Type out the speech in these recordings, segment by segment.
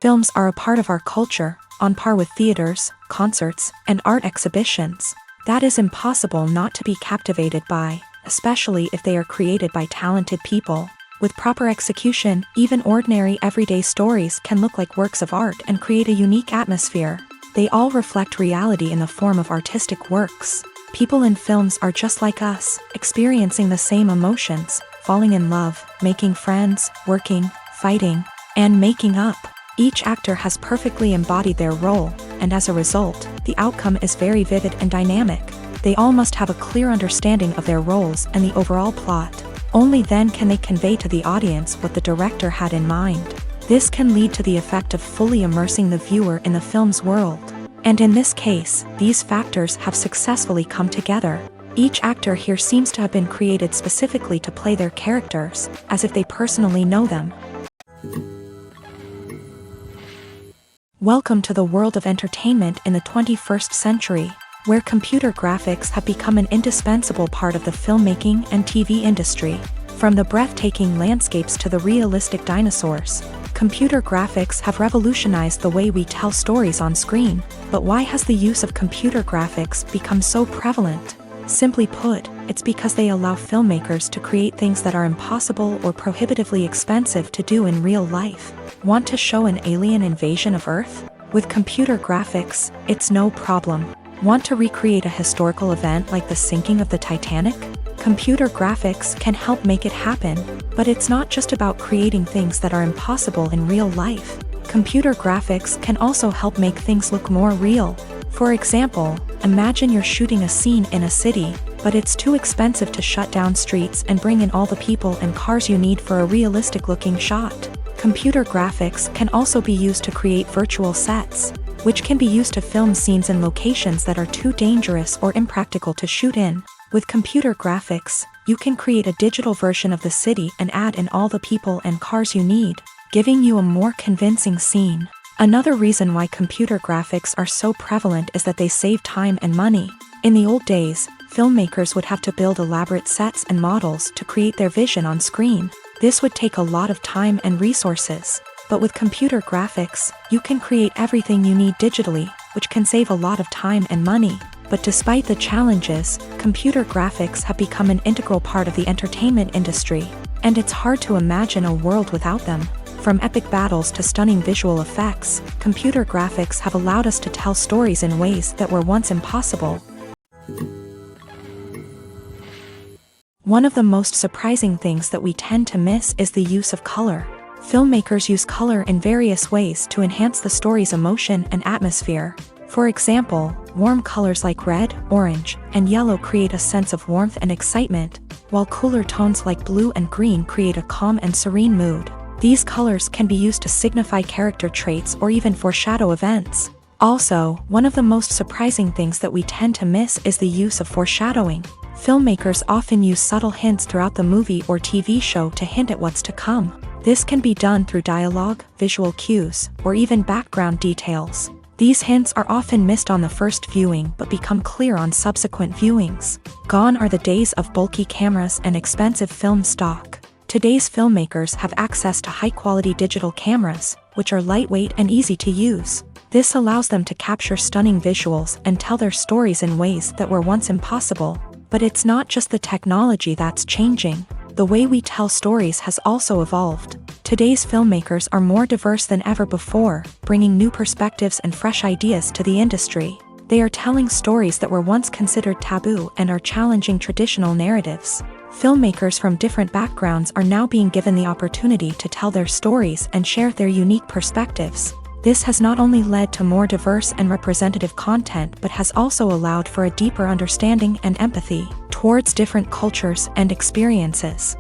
Films are a part of our culture, on par with theaters, concerts, and art exhibitions. That is impossible not to be captivated by, especially if they are created by talented people. With proper execution, even ordinary everyday stories can look like works of art and create a unique atmosphere. They all reflect reality in the form of artistic works. People in films are just like us, experiencing the same emotions, falling in love, making friends, working, fighting, and making up. Each actor has perfectly embodied their role, and as a result, the outcome is very vivid and dynamic. They all must have a clear understanding of their roles and the overall plot. Only then can they convey to the audience what the director had in mind. This can lead to the effect of fully immersing the viewer in the film's world. And in this case, these factors have successfully come together. Each actor here seems to have been created specifically to play their characters, as if they personally know them. Welcome to the world of entertainment in the 21st century, where computer graphics have become an indispensable part of the filmmaking and TV industry. From the breathtaking landscapes to the realistic dinosaurs, computer graphics have revolutionized the way we tell stories on screen. But why has the use of computer graphics become so prevalent? Simply put, it's because they allow filmmakers to create things that are impossible or prohibitively expensive to do in real life. Want to show an alien invasion of Earth? With computer graphics, it's no problem. Want to recreate a historical event like the sinking of the Titanic? Computer graphics can help make it happen, but it's not just about creating things that are impossible in real life. Computer graphics can also help make things look more real. For example, imagine you're shooting a scene in a city, but it's too expensive to shut down streets and bring in all the people and cars you need for a realistic-looking shot. Computer graphics can also be used to create virtual sets, which can be used to film scenes in locations that are too dangerous or impractical to shoot in. With computer graphics, you can create a digital version of the city and add in all the people and cars you need, giving you a more convincing scene. Another reason why computer graphics are so prevalent is that they save time and money. In the old days, filmmakers would have to build elaborate sets and models to create their vision on screen. This would take a lot of time and resources. But with computer graphics, you can create everything you need digitally, which can save a lot of time and money. But despite the challenges, computer graphics have become an integral part of the entertainment industry, and it's hard to imagine a world without them. From epic battles to stunning visual effects, computer graphics have allowed us to tell stories in ways that were once impossible. One of the most surprising things that we tend to miss is the use of color. Filmmakers use color in various ways to enhance the story's emotion and atmosphere. For example, warm colors like red, orange, and yellow create a sense of warmth and excitement, while cooler tones like blue and green create a calm and serene mood. These colors can be used to signify character traits or even foreshadow events. Also, one of the most surprising things that we tend to miss is the use of foreshadowing. Filmmakers often use subtle hints throughout the movie or TV show to hint at what's to come. This can be done through dialogue, visual cues, or even background details. These hints are often missed on the first viewing but become clear on subsequent viewings. Gone are the days of bulky cameras and expensive film stock. Today's filmmakers have access to high-quality digital cameras, which are lightweight and easy to use. This allows them to capture stunning visuals and tell their stories in ways that were once impossible. But it's not just the technology that's changing. The way we tell stories has also evolved. Today's filmmakers are more diverse than ever before, bringing new perspectives and fresh ideas to the industry. They are telling stories that were once considered taboo and are challenging traditional narratives. Filmmakers from different backgrounds are now being given the opportunity to tell their stories and share their unique perspectives. This has not only led to more diverse and representative content but has also allowed for a deeper understanding and empathy towards different cultures and experiences.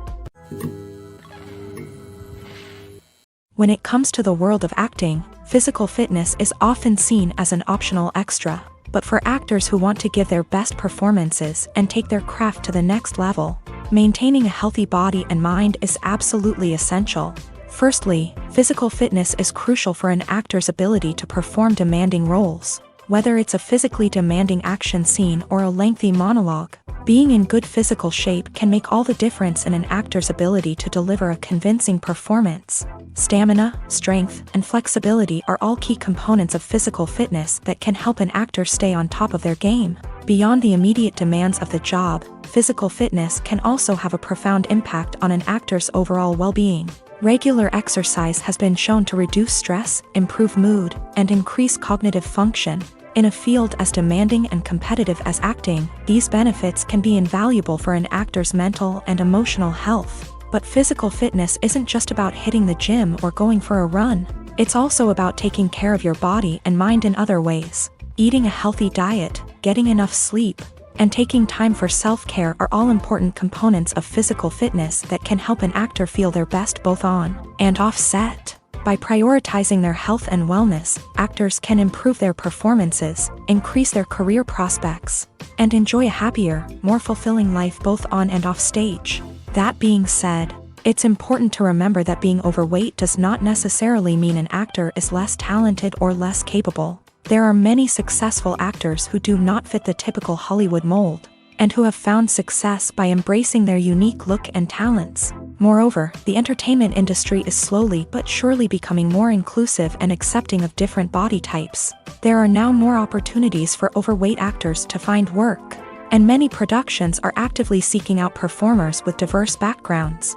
When it comes to the world of acting, physical fitness is often seen as an optional extra. But for actors who want to give their best performances and take their craft to the next level, maintaining a healthy body and mind is absolutely essential. Firstly, physical fitness is crucial for an actor's ability to perform demanding roles. Whether it's a physically demanding action scene or a lengthy monologue, Being in good physical shape can make all the difference in an actor's ability to deliver a convincing performance. Stamina, strength, and flexibility are all key components of physical fitness that can help an actor stay on top of their game. Beyond the immediate demands of the job, physical fitness can also have a profound impact on an actor's overall well-being. Regular exercise has been shown to reduce stress, improve mood, and increase cognitive function. In a field as demanding and competitive as acting, these benefits can be invaluable for an actor's mental and emotional health. But physical fitness isn't just about hitting the gym or going for a run. It's also about taking care of your body and mind in other ways. Eating a healthy diet, getting enough sleep, and taking time for self-care are all important components of physical fitness that can help an actor feel their best both on and off set. By prioritizing their health and wellness, actors can improve their performances, increase their career prospects, and enjoy a happier, more fulfilling life both on and off stage. That being said, it's important to remember that being overweight does not necessarily mean an actor is less talented or less capable. There are many successful actors who do not fit the typical Hollywood mold, and who have found success by embracing their unique look and talents. Moreover, the entertainment industry is slowly but surely becoming more inclusive and accepting of different body types. There are now more opportunities for overweight actors to find work, and many productions are actively seeking out performers with diverse backgrounds.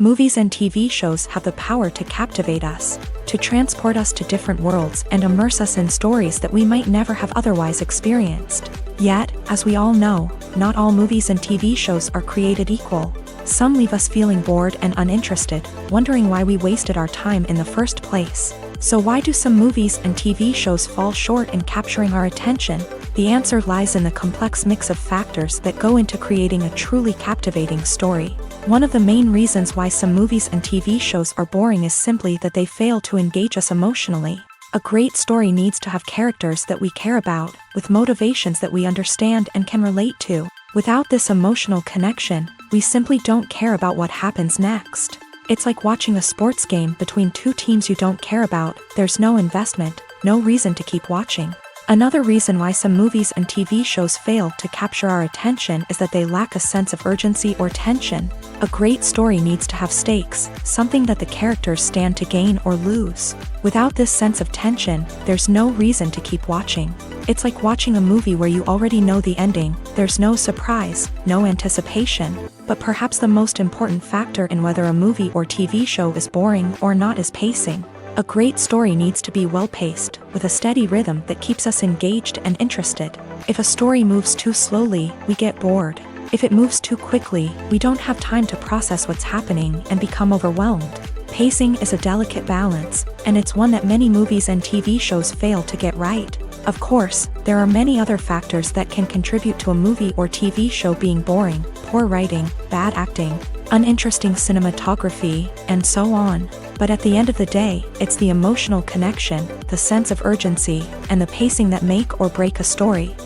Movies and TV shows have the power to captivate us, to transport us to different worlds and immerse us in stories that we might never have otherwise experienced. Yet, as we all know, not all movies and TV shows are created equal. Some leave us feeling bored and uninterested, wondering why we wasted our time in the first place. So why do some movies and TV shows fall short in capturing our attention? The answer lies in the complex mix of factors that go into creating a truly captivating story. One of the main reasons why some movies and TV shows are boring is simply that they fail to engage us emotionally. A great story needs to have characters that we care about, with motivations that we understand and can relate to. Without this emotional connection, we simply don't care about what happens next. It's like watching a sports game between two teams you don't care about. There's no investment, no reason to keep watching. Another reason why some movies and TV shows fail to capture our attention is that they lack a sense of urgency or tension. A great story needs to have stakes, something that the characters stand to gain or lose. Without this sense of tension, there's no reason to keep watching. It's like watching a movie where you already know the ending. There's no surprise, no anticipation. But perhaps the most important factor in whether a movie or TV show is boring or not is pacing. A great story needs to be well-paced, with a steady rhythm that keeps us engaged and interested. If a story moves too slowly, we get bored. If it moves too quickly, we don't have time to process what's happening and become overwhelmed. Pacing is a delicate balance, and it's one that many movies and TV shows fail to get right. Of course, there are many other factors that can contribute to a movie or TV show being boring: poor writing, bad acting, uninteresting cinematography, and so on. But at the end of the day, it's the emotional connection, the sense of urgency, and the pacing that make or break a story.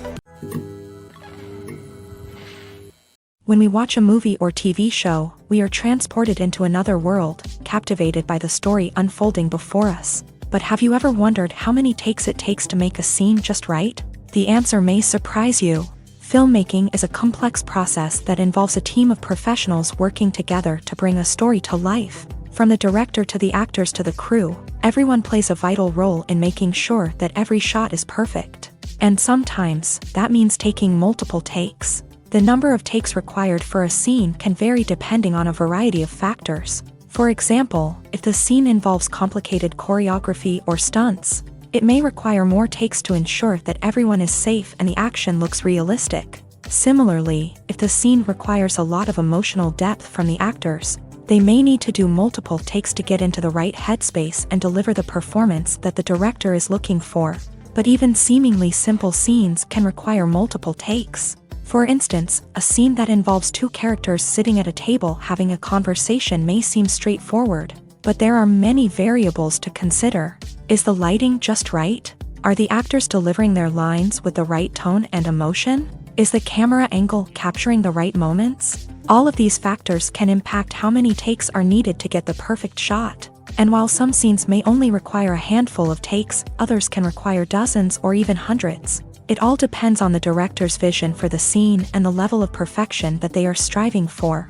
When we watch a movie or TV show, we are transported into another world, captivated by the story unfolding before us. But have you ever wondered how many takes it takes to make a scene just right? The answer may surprise you. Filmmaking is a complex process that involves a team of professionals working together to bring a story to life. From the director to the actors to the crew, everyone plays a vital role in making sure that every shot is perfect. And sometimes, that means taking multiple takes. The number of takes required for a scene can vary depending on a variety of factors. For example, if the scene involves complicated choreography or stunts, it may require more takes to ensure that everyone is safe and the action looks realistic. Similarly, if the scene requires a lot of emotional depth from the actors, they may need to do multiple takes to get into the right headspace and deliver the performance that the director is looking for. But even seemingly simple scenes can require multiple takes. For instance, a scene that involves two characters sitting at a table having a conversation may seem straightforward, but there are many variables to consider. Is the lighting just right? Are the actors delivering their lines with the right tone and emotion? Is the camera angle capturing the right moments? All of these factors can impact how many takes are needed to get the perfect shot. And while some scenes may only require a handful of takes, others can require dozens or even hundreds. It all depends on the director's vision for the scene and the level of perfection that they are striving for.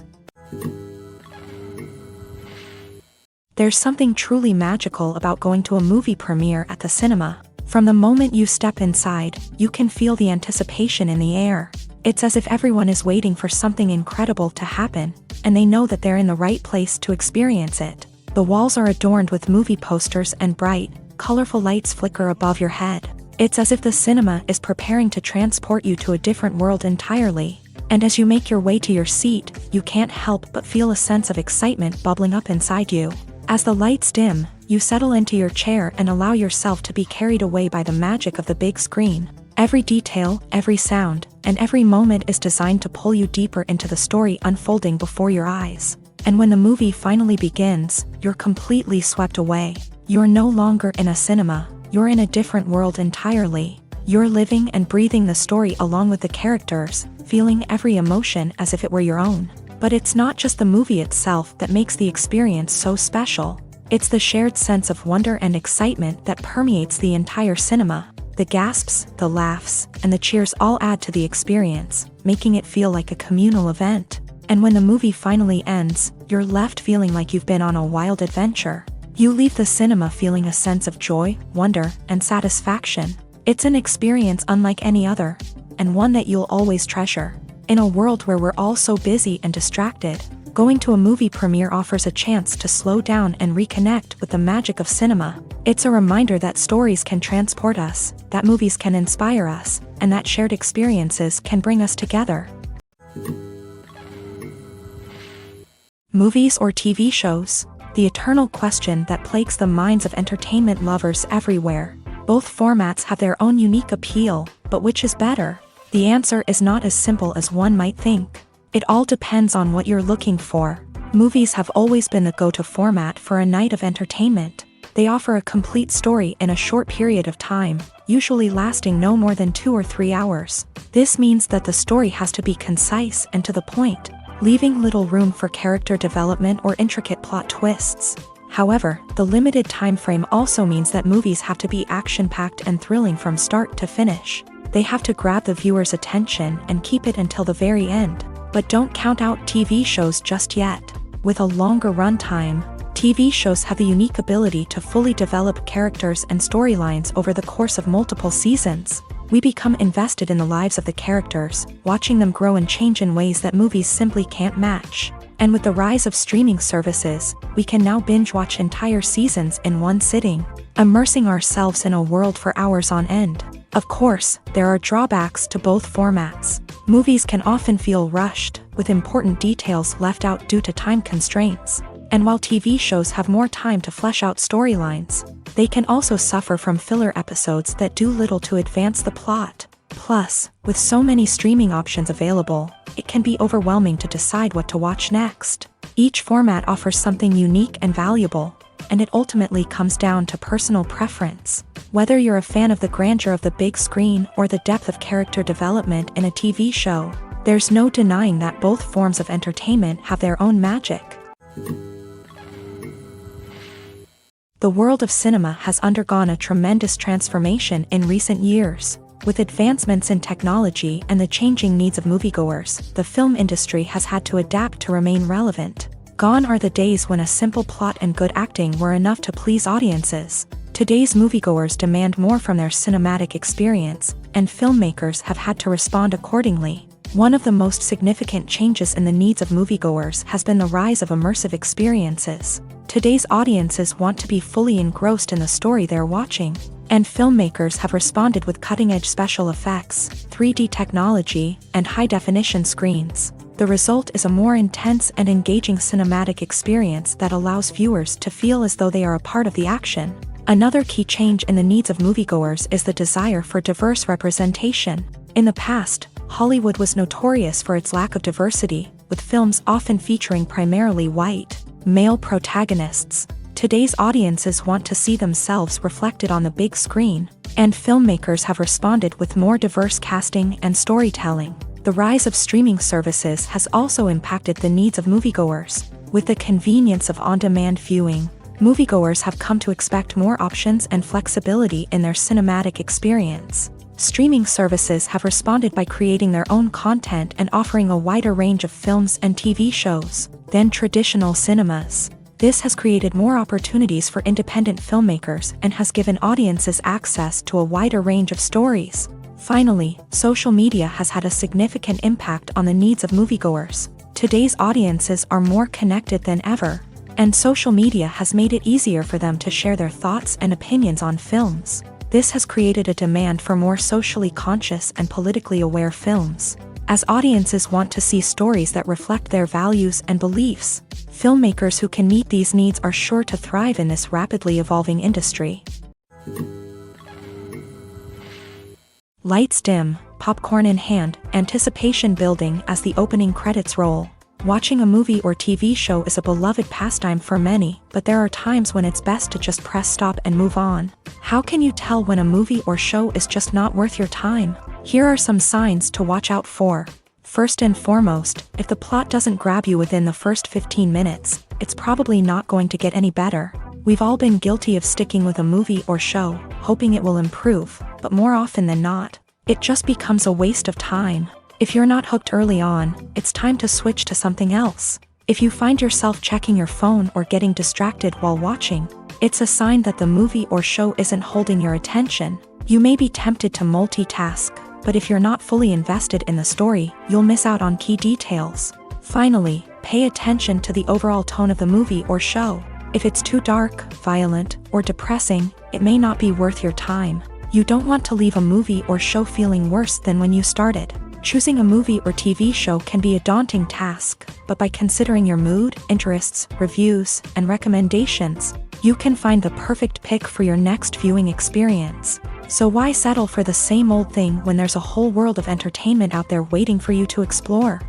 There's something truly magical about going to a movie premiere at the cinema. From the moment you step inside, you can feel the anticipation in the air. It's as if everyone is waiting for something incredible to happen, and they know that they're in the right place to experience it. The walls are adorned with movie posters and bright, colorful lights flicker above your head. It's as if the cinema is preparing to transport you to a different world entirely. And as you make your way to your seat, you can't help but feel a sense of excitement bubbling up inside you. As the lights dim, you settle into your chair and allow yourself to be carried away by the magic of the big screen. Every detail, every sound, and every moment is designed to pull you deeper into the story unfolding before your eyes. And when the movie finally begins, you're completely swept away. You're no longer in a cinema, you're in a different world entirely. You're living and breathing the story along with the characters, feeling every emotion as if it were your own. But it's not just the movie itself that makes the experience so special. It's the shared sense of wonder and excitement that permeates the entire cinema. The gasps, the laughs, and the cheers all add to the experience, making it feel like a communal event. And when the movie finally ends, you're left feeling like you've been on a wild adventure. You leave the cinema feeling a sense of joy, wonder, and satisfaction. It's an experience unlike any other, and one that you'll always treasure. In a world where we're all so busy and distracted, going to a movie premiere offers a chance to slow down and reconnect with the magic of cinema. It's a reminder that stories can transport us, that movies can inspire us, and that shared experiences can bring us together. Movies or TV shows? The eternal question that plagues the minds of entertainment lovers everywhere. Both formats have their own unique appeal, but which is better? The answer is not as simple as one might think. It all depends on what you're looking for. Movies have always been the go-to format for a night of entertainment. They offer a complete story in a short period of time, usually lasting no more than 2 or 3 hours. This means that the story has to be concise and to the point, leaving little room for character development or intricate plot twists. However, the limited time frame also means that movies have to be action-packed and thrilling from start to finish. They have to grab the viewer's attention and keep it until the very end. But don't count out TV shows just yet. With a longer runtime, TV shows have the unique ability to fully develop characters and storylines over the course of multiple seasons. We become invested in the lives of the characters, watching them grow and change in ways that movies simply can't match. And with the rise of streaming services, we can now binge-watch entire seasons in one sitting, immersing ourselves in a world for hours on end. Of course, there are drawbacks to both formats. Movies can often feel rushed, with important details left out due to time constraints. And while TV shows have more time to flesh out storylines, they can also suffer from filler episodes that do little to advance the plot. Plus, with so many streaming options available, it can be overwhelming to decide what to watch next. Each format offers something unique and valuable, and it ultimately comes down to personal preference. Whether you're a fan of the grandeur of the big screen or the depth of character development in a TV show, there's no denying that both forms of entertainment have their own magic. The world of cinema has undergone a tremendous transformation in recent years. With advancements in technology and the changing needs of moviegoers, the film industry has had to adapt to remain relevant. Gone are the days when a simple plot and good acting were enough to please audiences. Today's moviegoers demand more from their cinematic experience, and filmmakers have had to respond accordingly. One of the most significant changes in the needs of moviegoers has been the rise of immersive experiences. Today's audiences want to be fully engrossed in the story they're watching, and filmmakers have responded with cutting-edge special effects, 3D technology, and high-definition screens. The result is a more intense and engaging cinematic experience that allows viewers to feel as though they are a part of the action. Another key change in the needs of moviegoers is the desire for diverse representation. In the past, Hollywood was notorious for its lack of diversity, with films often featuring primarily white, male protagonists. Today's audiences want to see themselves reflected on the big screen, and filmmakers have responded with more diverse casting and storytelling. The rise of streaming services has also impacted the needs of moviegoers. With the convenience of on-demand viewing, moviegoers have come to expect more options and flexibility in their cinematic experience. streaming services have responded by creating their own content and offering a wider range of films and TV shows than traditional cinemas. This has created more opportunities for independent filmmakers and has given audiences access to a wider range of stories. Finally, social media has had a significant impact on the needs of moviegoers. Today's audiences are more connected than ever, and social media has made it easier for them to share their thoughts and opinions on films. This has created a demand for more socially conscious and politically aware films, as audiences want to see stories that reflect their values and beliefs. Filmmakers who can meet these needs are sure to thrive in this rapidly evolving industry. Lights dim, popcorn in hand, anticipation building as the opening credits roll. Watching a movie or TV show is a beloved pastime for many, but there are times when it's best to just press stop and move on. How can you tell when a movie or show is just not worth your time? Here are some signs to watch out for. First and foremost, if the plot doesn't grab you within the first 15 minutes, it's probably not going to get any better. We've all been guilty of sticking with a movie or show, hoping it will improve, but more often than not, it just becomes a waste of time. If you're not hooked early on, it's time to switch to something else. If you find yourself checking your phone or getting distracted while watching, it's a sign that the movie or show isn't holding your attention. You may be tempted to multitask, but if you're not fully invested in the story, you'll miss out on key details. Finally, pay attention to the overall tone of the movie or show. If it's too dark, violent, or depressing, it may not be worth your time. You don't want to leave a movie or show feeling worse than when you started. Choosing a movie or TV show can be a daunting task, but by considering your mood, interests, reviews, and recommendations, you can find the perfect pick for your next viewing experience. So why settle for the same old thing when there's a whole world of entertainment out there waiting for you to explore?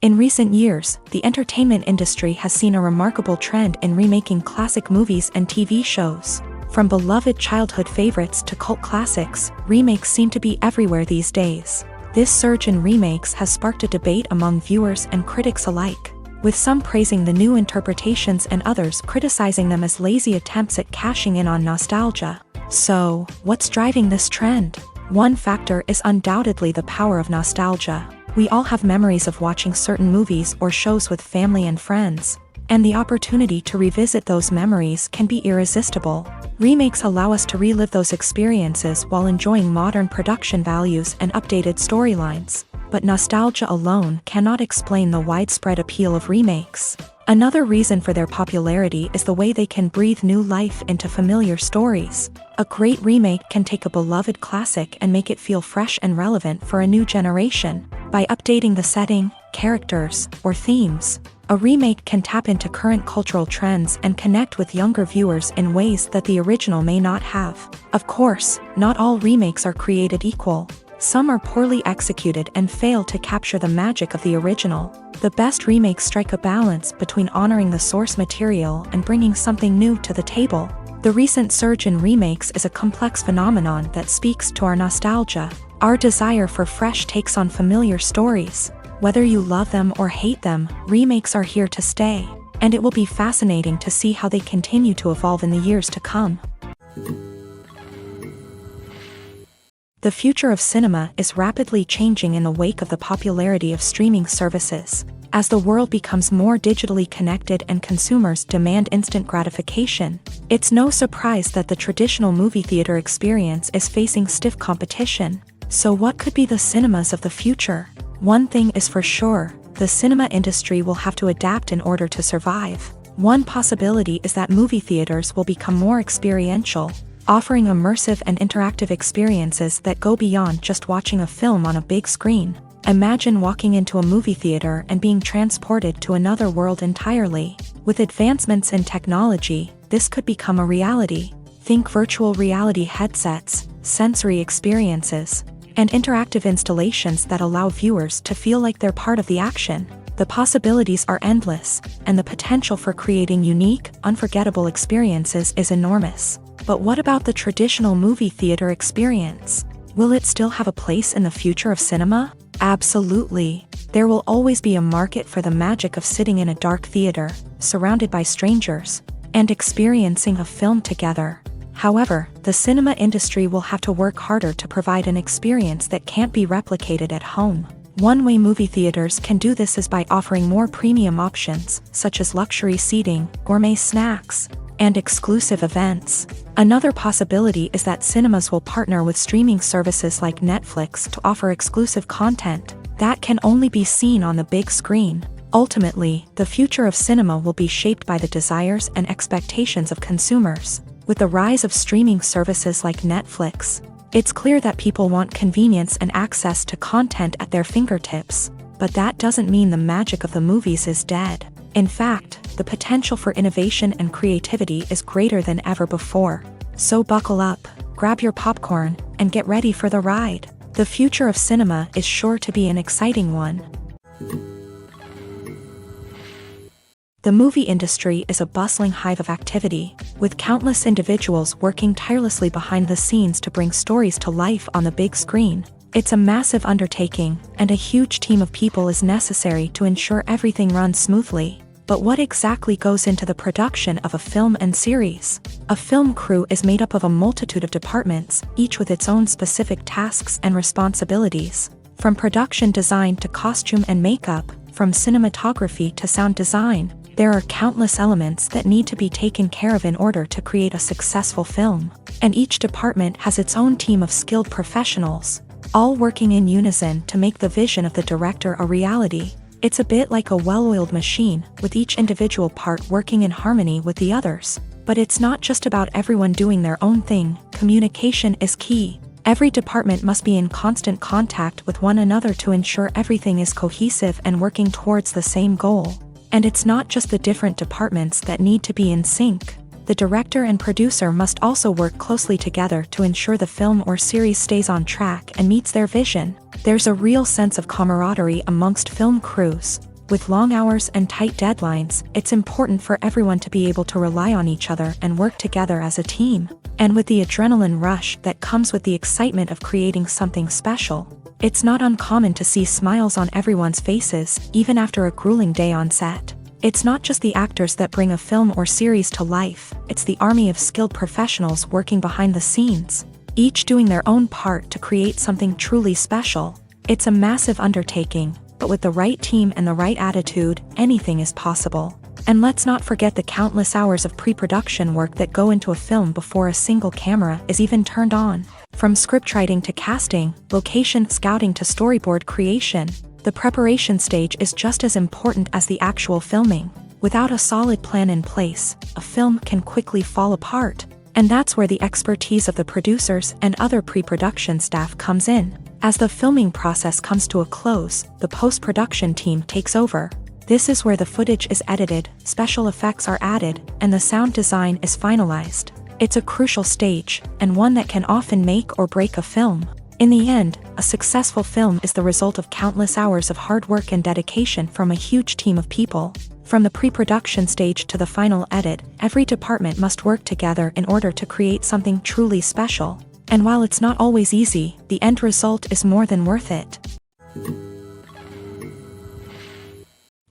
In recent years, the entertainment industry has seen a remarkable trend in remaking classic movies and TV shows. From beloved childhood favorites to cult classics, remakes seem to be everywhere these days. This surge in remakes has sparked a debate among viewers and critics alike, with some praising the new interpretations and others criticizing them as lazy attempts at cashing in on nostalgia. So, what's driving this trend? One factor is undoubtedly the power of nostalgia. We all have memories of watching certain movies or shows with family and friends, and the opportunity to revisit those memories can be irresistible. Remakes allow us to relive those experiences while enjoying modern production values and updated storylines. But nostalgia alone cannot explain the widespread appeal of remakes. Another reason for their popularity is the way they can breathe new life into familiar stories. A great remake can take a beloved classic and make it feel fresh and relevant for a new generation. By updating the setting, characters, or themes, a remake can tap into current cultural trends and connect with younger viewers in ways that the original may not have. Of course, not all remakes are created equal. Some are poorly executed and fail to capture the magic of the original. The best remakes strike a balance between honoring the source material and bringing something new to the table. The recent surge in remakes is a complex phenomenon that speaks to our nostalgia, our desire for fresh takes on familiar stories. Whether you love them or hate them, remakes are here to stay, and it will be fascinating to see how they continue to evolve in the years to come. The future of cinema is rapidly changing in the wake of the popularity of streaming services. As the world becomes more digitally connected and consumers demand instant gratification, it's no surprise that the traditional movie theater experience is facing stiff competition. So what could be the cinemas of the future? One thing is for sure, the cinema industry will have to adapt in order to survive. One possibility is that movie theaters will become more experiential, offering immersive and interactive experiences that go beyond just watching a film on a big screen. Imagine walking into a movie theater and being transported to another world entirely. With advancements in technology, this could become a reality. Think virtual reality headsets, sensory experiences, and interactive installations that allow viewers to feel like they're part of the action. The possibilities are endless, and the potential for creating unique, unforgettable experiences is enormous. But what about the traditional movie theater experience? Will it still have a place in the future of cinema? Absolutely. There will always be a market for the magic of sitting in a dark theater, surrounded by strangers, and experiencing a film together. However, the cinema industry will have to work harder to provide an experience that can't be replicated at home. One way movie theaters can do this is by offering more premium options, such as luxury seating, gourmet snacks, and exclusive events. Another possibility is that cinemas will partner with streaming services like Netflix to offer exclusive content that can only be seen on the big screen. Ultimately, the future of cinema will be shaped by the desires and expectations of consumers. With the rise of streaming services like Netflix, it's clear that people want convenience and access to content at their fingertips. But that doesn't mean the magic of the movies is dead. In fact, the potential for innovation and creativity is greater than ever before. So buckle up, grab your popcorn, and get ready for the ride. The future of cinema is sure to be an exciting one. The movie industry is a bustling hive of activity, with countless individuals working tirelessly behind the scenes to bring stories to life on the big screen. It's a massive undertaking, and a huge team of people is necessary to ensure everything runs smoothly. But what exactly goes into the production of a film and series? A film crew is made up of a multitude of departments, each with its own specific tasks and responsibilities. From production design to costume and makeup, from cinematography to sound design, there are countless elements that need to be taken care of in order to create a successful film. And each department has its own team of skilled professionals, all working in unison to make the vision of the director a reality. It's a bit like a well-oiled machine, with each individual part working in harmony with the others. But it's not just about everyone doing their own thing. Communication is key. Every department must be in constant contact with one another to ensure everything is cohesive and working towards the same goal. And it's not just the different departments that need to be in sync. The director and producer must also work closely together to ensure the film or series stays on track and meets their vision. There's a real sense of camaraderie amongst film crews. With long hours and tight deadlines, it's important for everyone to be able to rely on each other and work together as a team. And with the adrenaline rush that comes with the excitement of creating something special, it's not uncommon to see smiles on everyone's faces, even after a grueling day on set. It's not just the actors that bring a film or series to life, it's the army of skilled professionals working behind the scenes, each doing their own part to create something truly special. It's a massive undertaking, but with the right team and the right attitude, anything is possible. And let's not forget the countless hours of pre-production work that go into a film before a single camera is even turned on. From scriptwriting to casting, location scouting to storyboard creation, the preparation stage is just as important as the actual filming. Without a solid plan in place, a film can quickly fall apart. And that's where the expertise of the producers and other pre-production staff comes in. As the filming process comes to a close, the post-production team takes over. This is where the footage is edited, special effects are added, and the sound design is finalized. It's a crucial stage, and one that can often make or break a film. In the end, a successful film is the result of countless hours of hard work and dedication from a huge team of people. From the pre-production stage to the final edit, every department must work together in order to create something truly special. And while it's not always easy, the end result is more than worth it.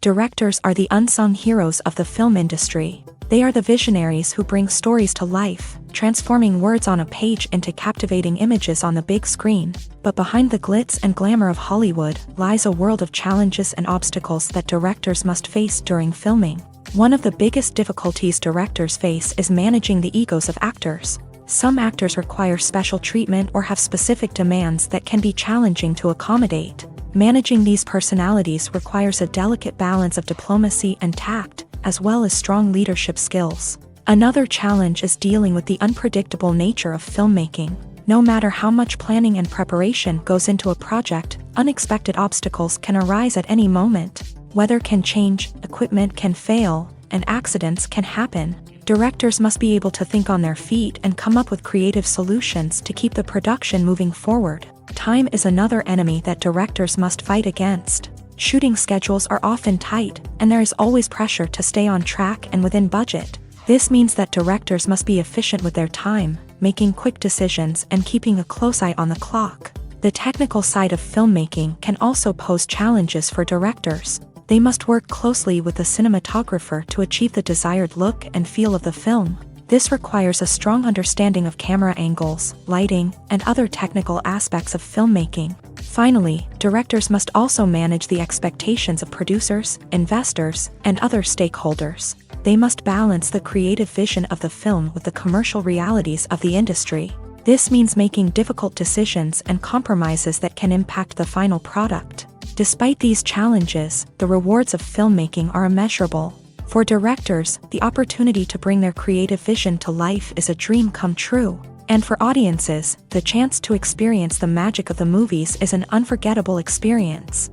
Directors are the unsung heroes of the film industry. They are the visionaries who bring stories to life, transforming words on a page into captivating images on the big screen. But behind the glitz and glamour of Hollywood lies a world of challenges and obstacles that directors must face during filming. One of the biggest difficulties directors face is managing the egos of actors. Some actors require special treatment or have specific demands that can be challenging to accommodate. Managing these personalities requires a delicate balance of diplomacy and tact, as well as strong leadership skills. Another challenge is dealing with the unpredictable nature of filmmaking. No matter how much planning and preparation goes into a project, unexpected obstacles can arise at any moment. Weather can change, equipment can fail, and accidents can happen. Directors must be able to think on their feet and come up with creative solutions to keep the production moving forward. Time is another enemy that directors must fight against. Shooting schedules are often tight, and there is always pressure to stay on track and within budget. This means that directors must be efficient with their time, making quick decisions and keeping a close eye on the clock. The technical side of filmmaking can also pose challenges for directors. They must work closely with the cinematographer to achieve the desired look and feel of the film. This requires a strong understanding of camera angles, lighting, and other technical aspects of filmmaking. Finally, directors must also manage the expectations of producers, investors, and other stakeholders. They must balance the creative vision of the film with the commercial realities of the industry. This means making difficult decisions and compromises that can impact the final product. Despite these challenges, the rewards of filmmaking are immeasurable. For directors, the opportunity to bring their creative vision to life is a dream come true. And for audiences, the chance to experience the magic of the movies is an unforgettable experience.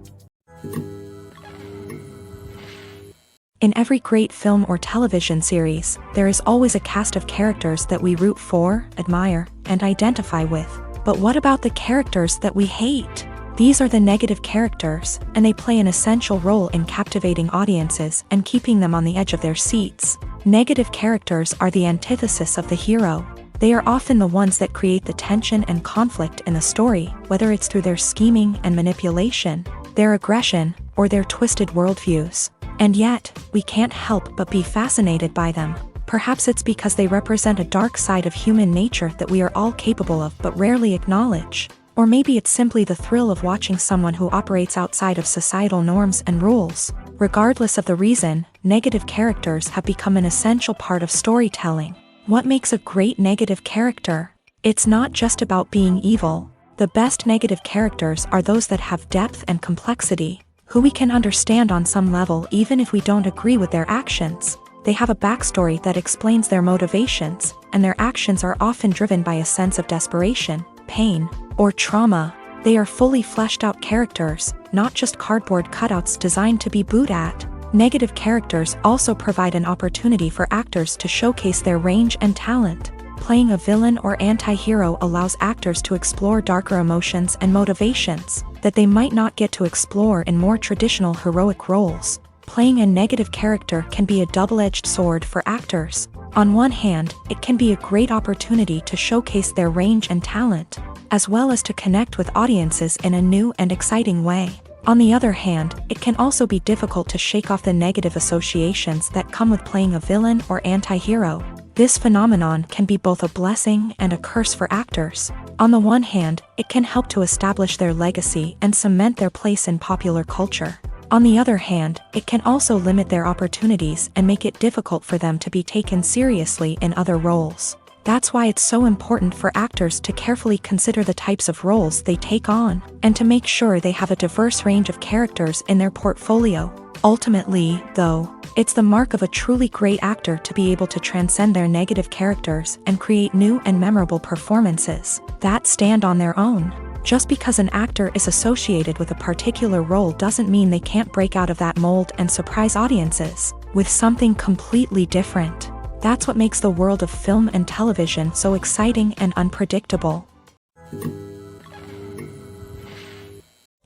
In every great film or television series, there is always a cast of characters that we root for, admire, and identify with. But what about the characters that we hate? These are the negative characters, and they play an essential role in captivating audiences and keeping them on the edge of their seats. Negative characters are the antithesis of the hero. They are often the ones that create the tension and conflict in the story, whether it's through their scheming and manipulation, their aggression, or their twisted worldviews. And yet, we can't help but be fascinated by them. Perhaps it's because they represent a dark side of human nature that we are all capable of but rarely acknowledge. Or maybe it's simply the thrill of watching someone who operates outside of societal norms and rules. Regardless of the reason, negative characters have become an essential part of storytelling. What makes a great negative character? It's not just about being evil. The best negative characters are those that have depth and complexity, who we can understand on some level even if we don't agree with their actions. They have a backstory that explains their motivations, and their actions are often driven by a sense of desperation, pain, or trauma. They are fully fleshed out characters, not just cardboard cutouts designed to be booed at. Negative characters also provide an opportunity for actors to showcase their range and talent. Playing a villain or anti-hero allows actors to explore darker emotions and motivations that they might not get to explore in more traditional heroic roles. Playing a negative character can be a double-edged sword for actors. On one hand, it can be a great opportunity to showcase their range and talent, as well as to connect with audiences in a new and exciting way. On the other hand, it can also be difficult to shake off the negative associations that come with playing a villain or anti-hero. This phenomenon can be both a blessing and a curse for actors. On the one hand, it can help to establish their legacy and cement their place in popular culture. On the other hand, it can also limit their opportunities and make it difficult for them to be taken seriously in other roles. That's why it's so important for actors to carefully consider the types of roles they take on, and to make sure they have a diverse range of characters in their portfolio. Ultimately, though, it's the mark of a truly great actor to be able to transcend their negative characters and create new and memorable performances that stand on their own. Just because an actor is associated with a particular role doesn't mean they can't break out of that mold and surprise audiences with something completely different. That's what makes the world of film and television so exciting and unpredictable.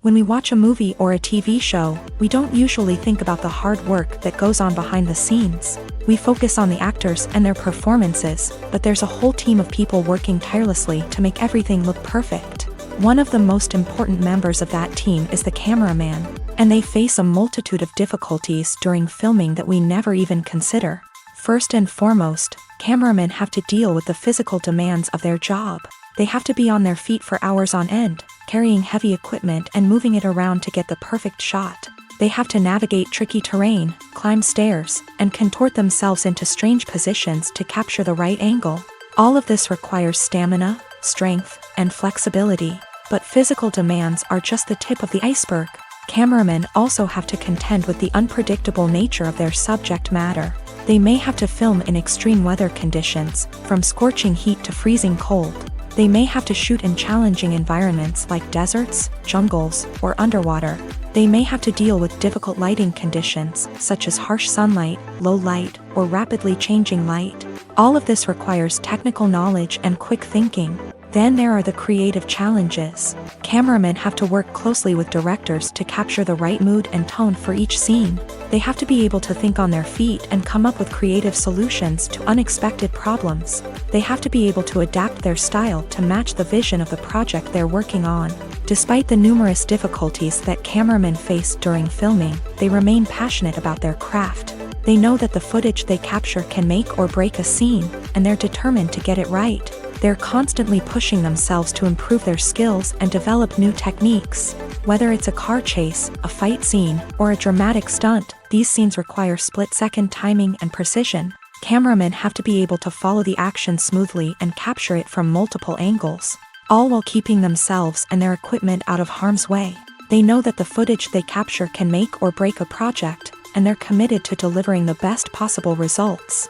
When we watch a movie or a TV show, we don't usually think about the hard work that goes on behind the scenes. We focus on the actors and their performances, but there's a whole team of people working tirelessly to make everything look perfect. One of the most important members of that team is the cameraman, and they face a multitude of difficulties during filming that we never even consider. First and foremost, cameramen have to deal with the physical demands of their job. They have to be on their feet for hours on end, carrying heavy equipment and moving it around to get the perfect shot. They have to navigate tricky terrain, climb stairs, and contort themselves into strange positions to capture the right angle. All of this requires stamina, strength, and flexibility. But physical demands are just the tip of the iceberg. Cameramen also have to contend with the unpredictable nature of their subject matter. They may have to film in extreme weather conditions, from scorching heat to freezing cold. They may have to shoot in challenging environments like deserts, jungles, or underwater. They may have to deal with difficult lighting conditions, such as harsh sunlight, low light, or rapidly changing light. All of this requires technical knowledge and quick thinking. Then there are the creative challenges. Cameramen have to work closely with directors to capture the right mood and tone for each scene. They have to be able to think on their feet and come up with creative solutions to unexpected problems. They have to be able to adapt their style to match the vision of the project they're working on. Despite the numerous difficulties that cameramen face during filming, they remain passionate about their craft. They know that the footage they capture can make or break a scene, and they're determined to get it right. They're constantly pushing themselves to improve their skills and develop new techniques. Whether it's a car chase, a fight scene, or a dramatic stunt, these scenes require split-second timing and precision. Cameramen have to be able to follow the action smoothly and capture it from multiple angles, all while keeping themselves and their equipment out of harm's way. They know that the footage they capture can make or break a project, and they're committed to delivering the best possible results.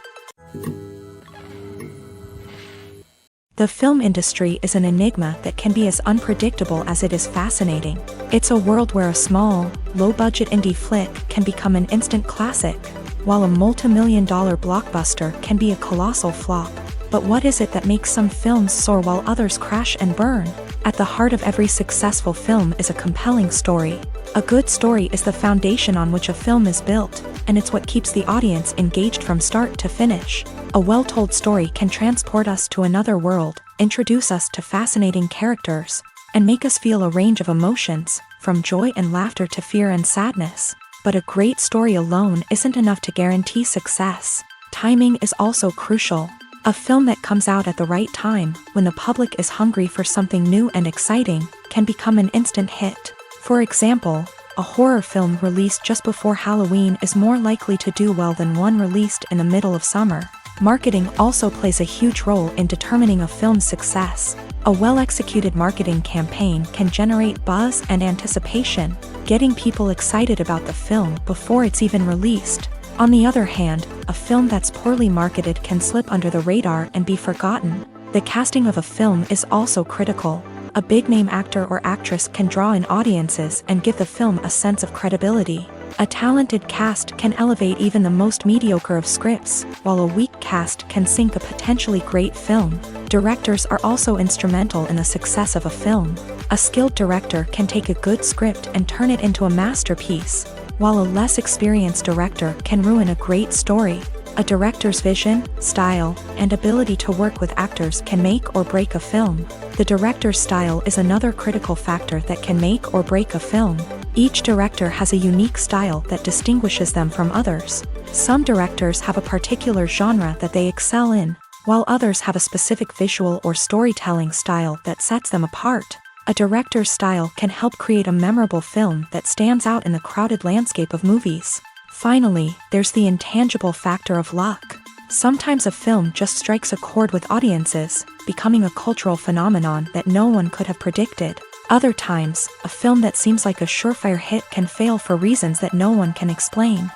The film industry is an enigma that can be as unpredictable as it is fascinating. It's a world where a small, low-budget indie flick can become an instant classic, while a multi-million-dollar blockbuster can be a colossal flop. But what is it that makes some films soar while others crash and burn? At the heart of every successful film is a compelling story. A good story is the foundation on which a film is built, and it's what keeps the audience engaged from start to finish. A well-told story can transport us to another world, introduce us to fascinating characters, and make us feel a range of emotions, from joy and laughter to fear and sadness. But a great story alone isn't enough to guarantee success. Timing is also crucial. A film that comes out at the right time, when the public is hungry for something new and exciting, can become an instant hit. For example, a horror film released just before Halloween is more likely to do well than one released in the middle of summer. Marketing also plays a huge role in determining a film's success. A well-executed marketing campaign can generate buzz and anticipation, getting people excited about the film before it's even released. On the other hand, a film that's poorly marketed can slip under the radar and be forgotten. The casting of a film is also critical. A big-name actor or actress can draw in audiences and give the film a sense of credibility. A talented cast can elevate even the most mediocre of scripts, while a weak cast can sink a potentially great film. Directors are also instrumental in the success of a film. A skilled director can take a good script and turn it into a masterpiece, while a less experienced director can ruin a great story. A director's vision, style, and ability to work with actors can make or break a film. The director's style is another critical factor that can make or break a film. Each director has a unique style that distinguishes them from others. Some directors have a particular genre that they excel in, while others have a specific visual or storytelling style that sets them apart. A director's style can help create a memorable film that stands out in the crowded landscape of movies. Finally, there's the intangible factor of luck. Sometimes a film just strikes a chord with audiences, becoming a cultural phenomenon that no one could have predicted. Other times, a film that seems like a surefire hit can fail for reasons that no one can explain.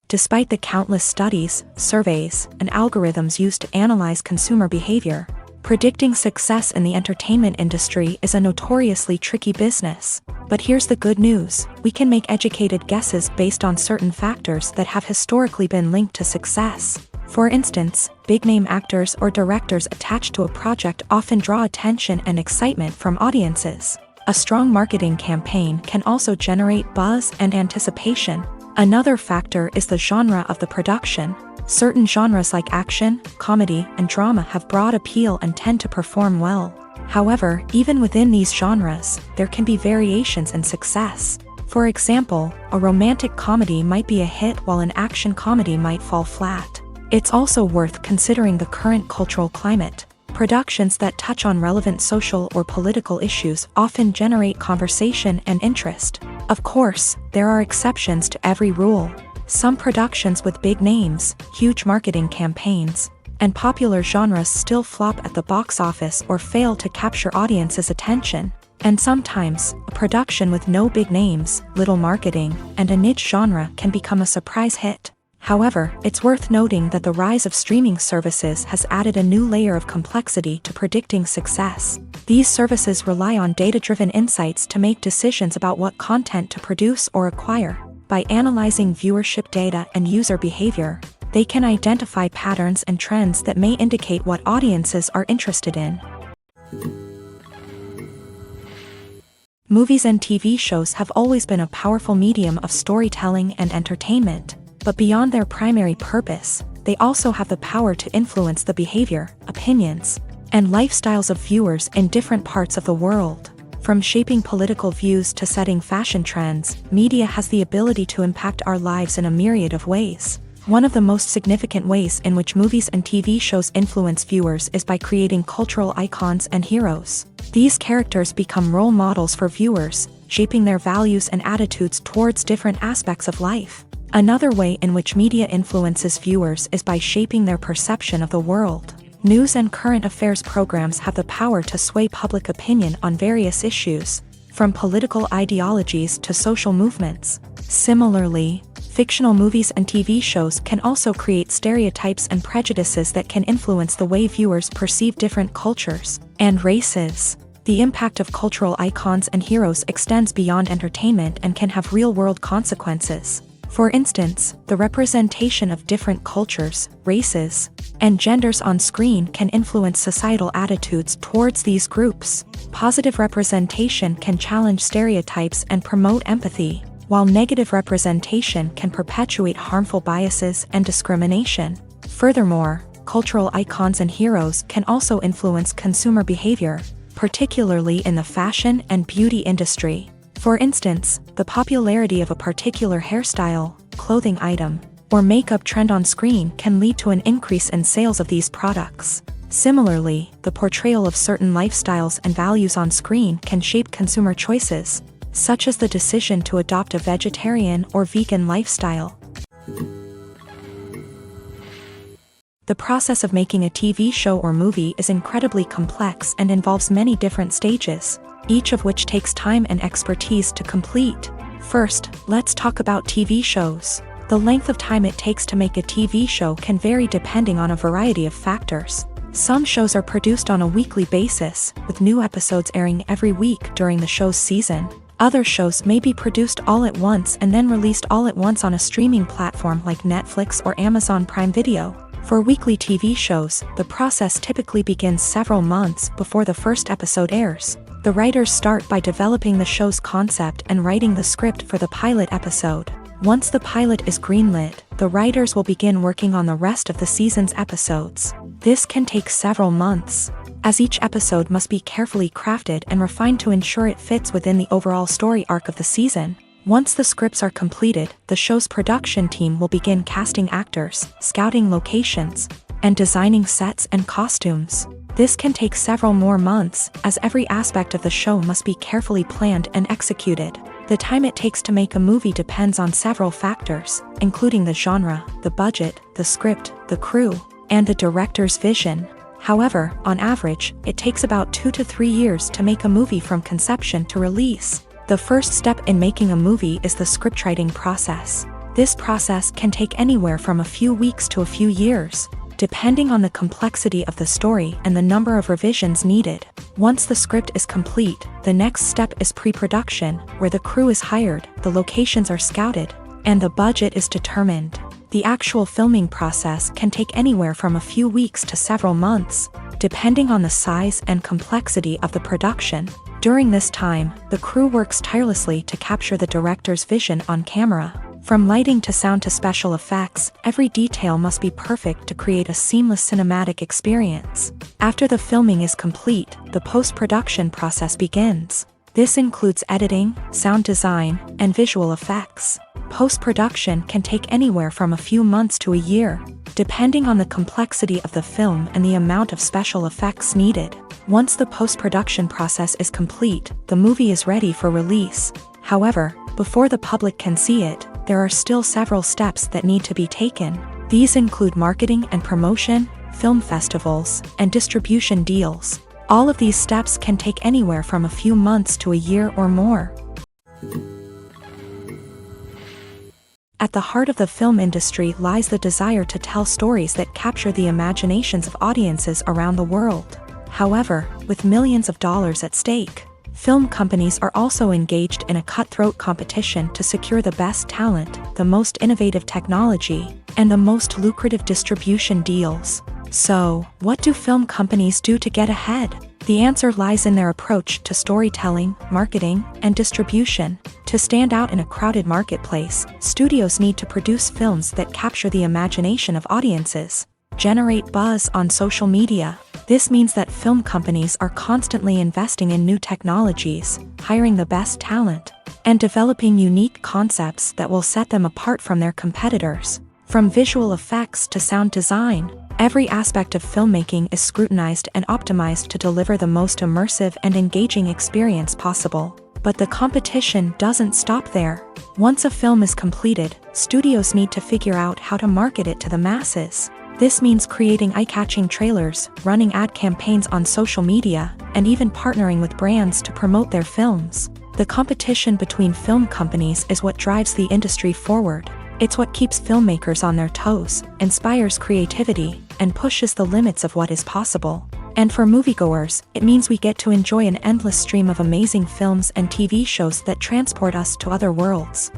Despite the countless studies, surveys, and algorithms used to analyze consumer behavior, predicting success in the entertainment industry is a notoriously tricky business. But here's the good news: we can make educated guesses based on certain factors that have historically been linked to success. For instance, big-name actors or directors attached to a project often draw attention and excitement from audiences. A strong marketing campaign can also generate buzz and anticipation. Another factor is the genre of the production. Certain genres like action, comedy, and drama have broad appeal and tend to perform well. However, even within these genres, there can be variations in success. For example, a romantic comedy might be a hit while an action comedy might fall flat. It's also worth considering the current cultural climate. Productions that touch on relevant social or political issues often generate conversation and interest. Of course, there are exceptions to every rule. Some productions with big names, huge marketing campaigns, and popular genres still flop at the box office or fail to capture audiences' attention. And sometimes, a production with no big names, little marketing, and a niche genre can become a surprise hit. However, it's worth noting that the rise of streaming services has added a new layer of complexity to predicting success. These services rely on data-driven insights to make decisions about what content to produce or acquire. By analyzing viewership data and user behavior, they can identify patterns and trends that may indicate what audiences are interested in. Movies and TV shows have always been a powerful medium of storytelling and entertainment, but beyond their primary purpose, they also have the power to influence the behavior, opinions, and lifestyles of viewers in different parts of the world. From shaping political views to setting fashion trends, media has the ability to impact our lives in a myriad of ways. One of the most significant ways in which movies and TV shows influence viewers is by creating cultural icons and heroes. These characters become role models for viewers, shaping their values and attitudes towards different aspects of life. Another way in which media influences viewers is by shaping their perception of the world. News and current affairs programs have the power to sway public opinion on various issues, from political ideologies to social movements. Similarly, fictional movies and TV shows can also create stereotypes and prejudices that can influence the way viewers perceive different cultures and races. The impact of cultural icons and heroes extends beyond entertainment and can have real-world consequences. For instance, the representation of different cultures, races, and genders on screen can influence societal attitudes towards these groups. Positive representation can challenge stereotypes and promote empathy, while negative representation can perpetuate harmful biases and discrimination. Furthermore, cultural icons and heroes can also influence consumer behavior, particularly in the fashion and beauty industry. For instance, the popularity of a particular hairstyle, clothing item, or makeup trend on screen can lead to an increase in sales of these products. Similarly, the portrayal of certain lifestyles and values on screen can shape consumer choices, such as the decision to adopt a vegetarian or vegan lifestyle. The process of making a TV show or movie is incredibly complex and involves many different stages, each of which takes time and expertise to complete. First, let's talk about TV shows. The length of time it takes to make a TV show can vary depending on a variety of factors. Some shows are produced on a weekly basis, with new episodes airing every week during the show's season. Other shows may be produced all at once and then released all at once on a streaming platform like Netflix or Amazon Prime Video. For weekly TV shows, the process typically begins several months before the first episode airs. The writers start by developing the show's concept and writing the script for the pilot episode. Once the pilot is greenlit, the writers will begin working on the rest of the season's episodes. This can take several months, as each episode must be carefully crafted and refined to ensure it fits within the overall story arc of the season. Once the scripts are completed, the show's production team will begin casting actors, scouting locations, and designing sets and costumes. This can take several more months, as every aspect of the show must be carefully planned and executed. The time it takes to make a movie depends on several factors, including the genre, the budget, the script, the crew, and the director's vision. However, on average, it takes about 2 to 3 years to make a movie from conception to release. The first step in making a movie is the scriptwriting process. This process can take anywhere from a few weeks to a few years, depending on the complexity of the story and the number of revisions needed. Once the script is complete, the next step is pre-production, where the crew is hired, the locations are scouted, and the budget is determined. The actual filming process can take anywhere from a few weeks to several months, depending on the size and complexity of the production. During this time, the crew works tirelessly to capture the director's vision on camera. From lighting to sound to special effects, every detail must be perfect to create a seamless cinematic experience. After the filming is complete, the post-production process begins. This includes editing, sound design, and visual effects. Post-production can take anywhere from a few months to a year, depending on the complexity of the film and the amount of special effects needed. Once the post-production process is complete, the movie is ready for release. However, before the public can see it, there are still several steps that need to be taken. These include marketing and promotion, film festivals, and distribution deals. All of these steps can take anywhere from a few months to a year or more. At the heart of the film industry lies the desire to tell stories that capture the imaginations of audiences around the world. However, with millions of dollars at stake, film companies are also engaged in a cutthroat competition to secure the best talent, the most innovative technology, and the most lucrative distribution deals. So, what do film companies do to get ahead? The answer lies in their approach to storytelling, marketing, and distribution. To stand out in a crowded marketplace, studios need to produce films that capture the imagination of audiences, generate buzz on social media. This means that film companies are constantly investing in new technologies, hiring the best talent, and developing unique concepts that will set them apart from their competitors. From visual effects to sound design, every aspect of filmmaking is scrutinized and optimized to deliver the most immersive and engaging experience possible. But the competition doesn't stop there. Once a film is completed, studios need to figure out how to market it to the masses. This means creating eye-catching trailers, running ad campaigns on social media, and even partnering with brands to promote their films. The competition between film companies is what drives the industry forward. It's what keeps filmmakers on their toes, inspires creativity, and pushes the limits of what is possible. And for moviegoers, it means we get to enjoy an endless stream of amazing films and TV shows that transport us to other worlds.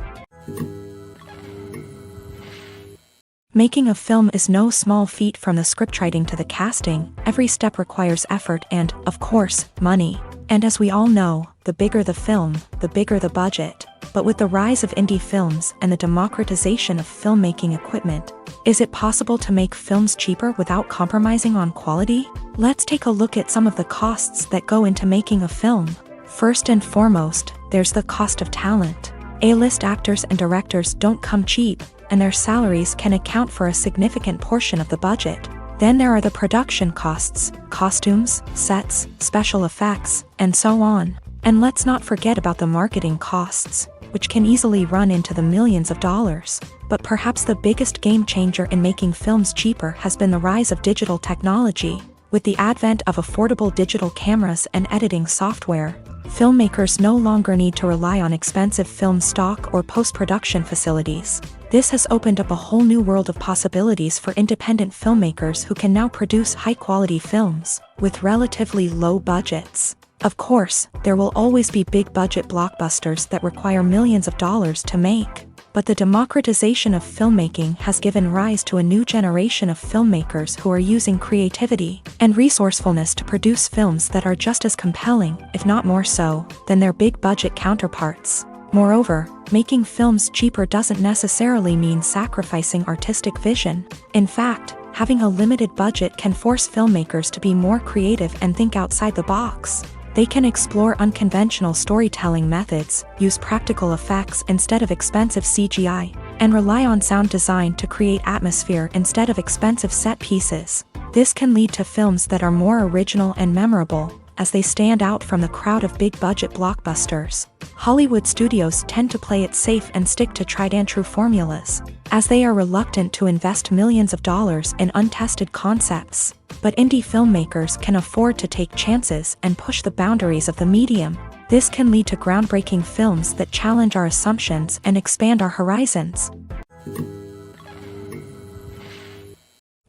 Making a film is no small feat. From the scriptwriting to the casting, every step requires effort and, of course, money. And as we all know, the bigger the film, the bigger the budget. But with the rise of indie films and the democratization of filmmaking equipment, is it possible to make films cheaper without compromising on quality? Let's take a look at some of the costs that go into making a film. First and foremost, there's the cost of talent. A-list actors and directors don't come cheap, and their salaries can account for a significant portion of the budget. Then there are the production costs, costumes, sets, special effects, and so on. And let's not forget about the marketing costs, which can easily run into the millions of dollars. But perhaps the biggest game changer in making films cheaper has been the rise of digital technology. With the advent of affordable digital cameras and editing software, filmmakers no longer need to rely on expensive film stock or post-production facilities. This has opened up a whole new world of possibilities for independent filmmakers who can now produce high-quality films with relatively low budgets. Of course, there will always be big-budget blockbusters that require millions of dollars to make. But the democratization of filmmaking has given rise to a new generation of filmmakers who are using creativity and resourcefulness to produce films that are just as compelling, if not more so, than their big-budget counterparts. Moreover, making films cheaper doesn't necessarily mean sacrificing artistic vision. In fact, having a limited budget can force filmmakers to be more creative and think outside the box. They can explore unconventional storytelling methods, use practical effects instead of expensive CGI, and rely on sound design to create atmosphere instead of expensive set pieces. This can lead to films that are more original and memorable, as they stand out from the crowd of big-budget blockbusters. Hollywood studios tend to play it safe and stick to tried-and-true formulas, as they are reluctant to invest millions of dollars in untested concepts. But indie filmmakers can afford to take chances and push the boundaries of the medium. This can lead to groundbreaking films that challenge our assumptions and expand our horizons.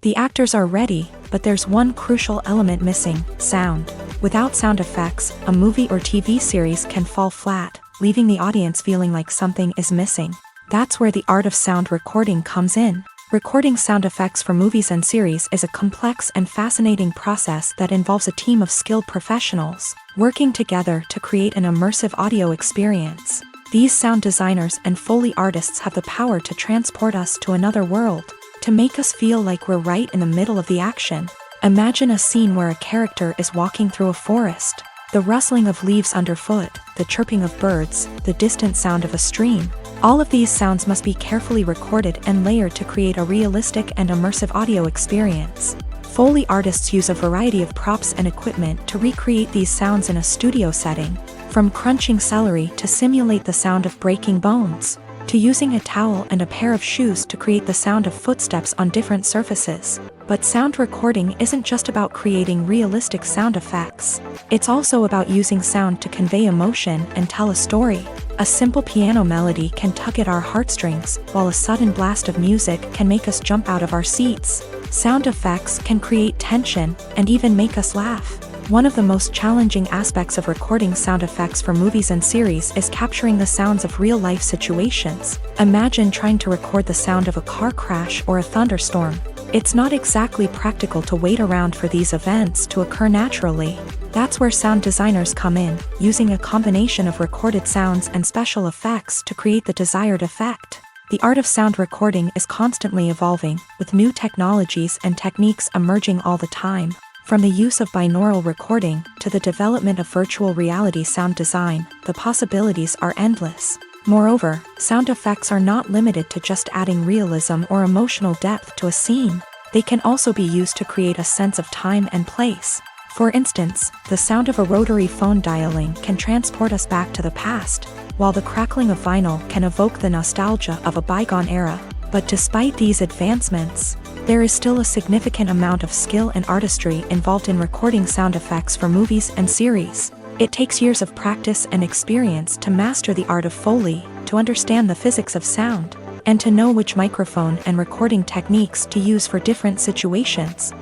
The actors are ready, but there's one crucial element missing: sound. Without sound effects, a movie or TV series can fall flat, leaving the audience feeling like something is missing. That's where the art of sound recording comes in. Recording sound effects for movies and series is a complex and fascinating process that involves a team of skilled professionals working together to create an immersive audio experience. These sound designers and Foley artists have the power to transport us to another world, to make us feel like we're right in the middle of the action. Imagine a scene where a character is walking through a forest. The rustling of leaves underfoot, the chirping of birds, the distant sound of a stream. All of these sounds must be carefully recorded and layered to create a realistic and immersive audio experience. Foley artists use a variety of props and equipment to recreate these sounds in a studio setting, from crunching celery to simulate the sound of breaking bones, to using a towel and a pair of shoes to create the sound of footsteps on different surfaces. But sound recording isn't just about creating realistic sound effects. It's also about using sound to convey emotion and tell a story. A simple piano melody can tug at our heartstrings, while a sudden blast of music can make us jump out of our seats. Sound effects can create tension and even make us laugh. One of the most challenging aspects of recording sound effects for movies and series is capturing the sounds of real-life situations. Imagine trying to record the sound of a car crash or a thunderstorm. It's not exactly practical to wait around for these events to occur naturally. That's where sound designers come in, using a combination of recorded sounds and special effects to create the desired effect. The art of sound recording is constantly evolving, with new technologies and techniques emerging all the time. From the use of binaural recording to the development of virtual reality sound design, the possibilities are endless. Moreover, sound effects are not limited to just adding realism or emotional depth to a scene. They can also be used to create a sense of time and place. For instance, the sound of a rotary phone dialing can transport us back to the past, while the crackling of vinyl can evoke the nostalgia of a bygone era. But despite these advancements, there is still a significant amount of skill and artistry involved in recording sound effects for movies and series. It takes years of practice and experience to master the art of Foley, to understand the physics of sound, and to know which microphone and recording techniques to use for different situations.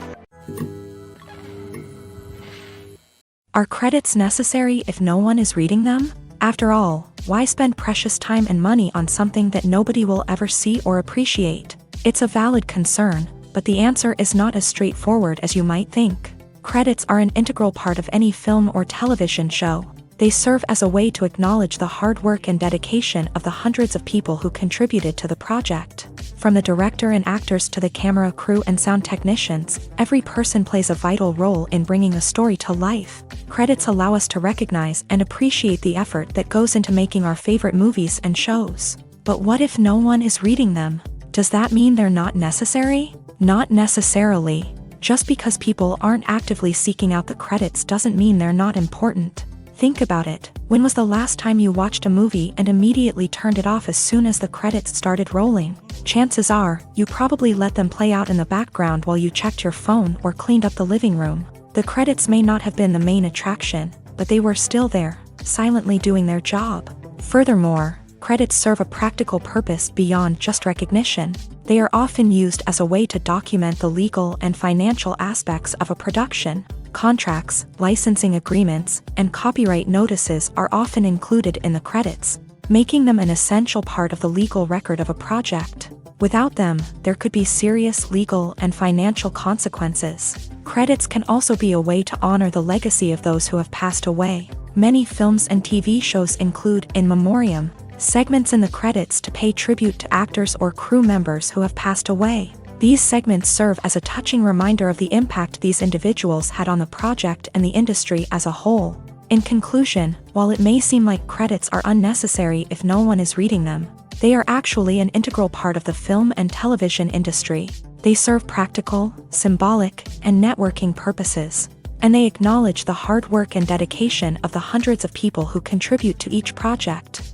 Are credits necessary if no one is reading them? After all, why spend precious time and money on something that nobody will ever see or appreciate? It's a valid concern, but the answer is not as straightforward as you might think. Credits are an integral part of any film or television show. They serve as a way to acknowledge the hard work and dedication of the hundreds of people who contributed to the project. From the director and actors to the camera crew and sound technicians, every person plays a vital role in bringing a story to life. Credits allow us to recognize and appreciate the effort that goes into making our favorite movies and shows. But what if no one is reading them? Does that mean they're not necessary? Not necessarily. Just because people aren't actively seeking out the credits doesn't mean they're not important. Think about it. When was the last time you watched a movie and immediately turned it off as soon as the credits started rolling? Chances are, you probably let them play out in the background while you checked your phone or cleaned up the living room. The credits may not have been the main attraction, but they were still there, silently doing their job. Furthermore, credits serve a practical purpose beyond just recognition. They are often used as a way to document the legal and financial aspects of a production. Contracts, licensing agreements, and copyright notices are often included in the credits, making them an essential part of the legal record of a project. Without them, there could be serious legal and financial consequences. Credits can also be a way to honor the legacy of those who have passed away. Many films and TV shows include in memoriam segments in the credits to pay tribute to actors or crew members who have passed away. These segments serve as a touching reminder of the impact these individuals had on the project and the industry as a whole. In conclusion, while it may seem like credits are unnecessary if no one is reading them, they are actually an integral part of the film and television industry. They serve practical, symbolic, and networking purposes, and they acknowledge the hard work and dedication of the hundreds of people who contribute to each project.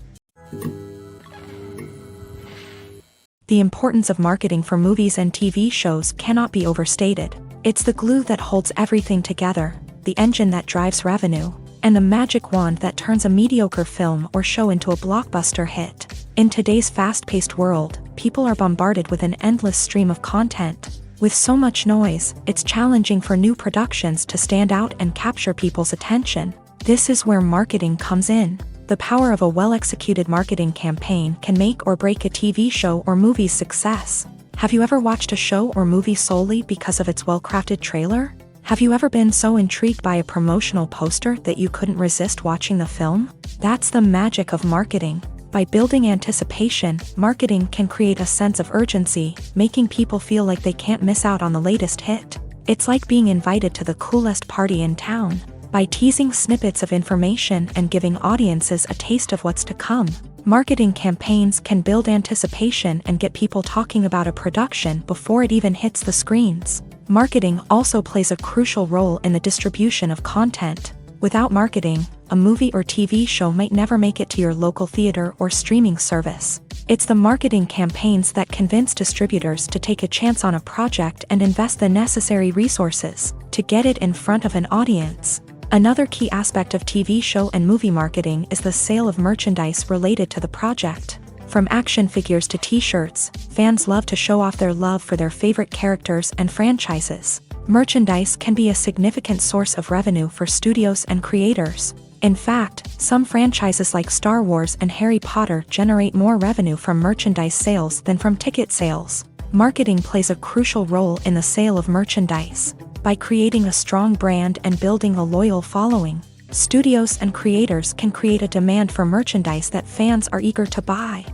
The importance of marketing for movies and TV shows cannot be overstated. It's the glue that holds everything together, the engine that drives revenue, and the magic wand that turns a mediocre film or show into a blockbuster hit. In today's fast-paced world, people are bombarded with an endless stream of content. With so much noise, it's challenging for new productions to stand out and capture people's attention. This is where marketing comes in. The power of a well-executed marketing campaign can make or break a TV show or movie's success. Have you ever watched a show or movie solely because of its well-crafted trailer? Have you ever been so intrigued by a promotional poster that you couldn't resist watching the film? That's the magic of marketing. By building anticipation, marketing can create a sense of urgency, making people feel like they can't miss out on the latest hit. It's like being invited to the coolest party in town. By teasing snippets of information and giving audiences a taste of what's to come, marketing campaigns can build anticipation and get people talking about a production before it even hits the screens. Marketing also plays a crucial role in the distribution of content. Without marketing, a movie or TV show might never make it to your local theater or streaming service. It's the marketing campaigns that convince distributors to take a chance on a project and invest the necessary resources to get it in front of an audience. Another key aspect of TV show and movie marketing is the sale of merchandise related to the project. From action figures to t-shirts, fans love to show off their love for their favorite characters and franchises. Merchandise can be a significant source of revenue for studios and creators. In fact, some franchises like Star Wars and Harry Potter generate more revenue from merchandise sales than from ticket sales. Marketing plays a crucial role in the sale of merchandise. By creating a strong brand and building a loyal following, studios and creators can create a demand for merchandise that fans are eager to buy.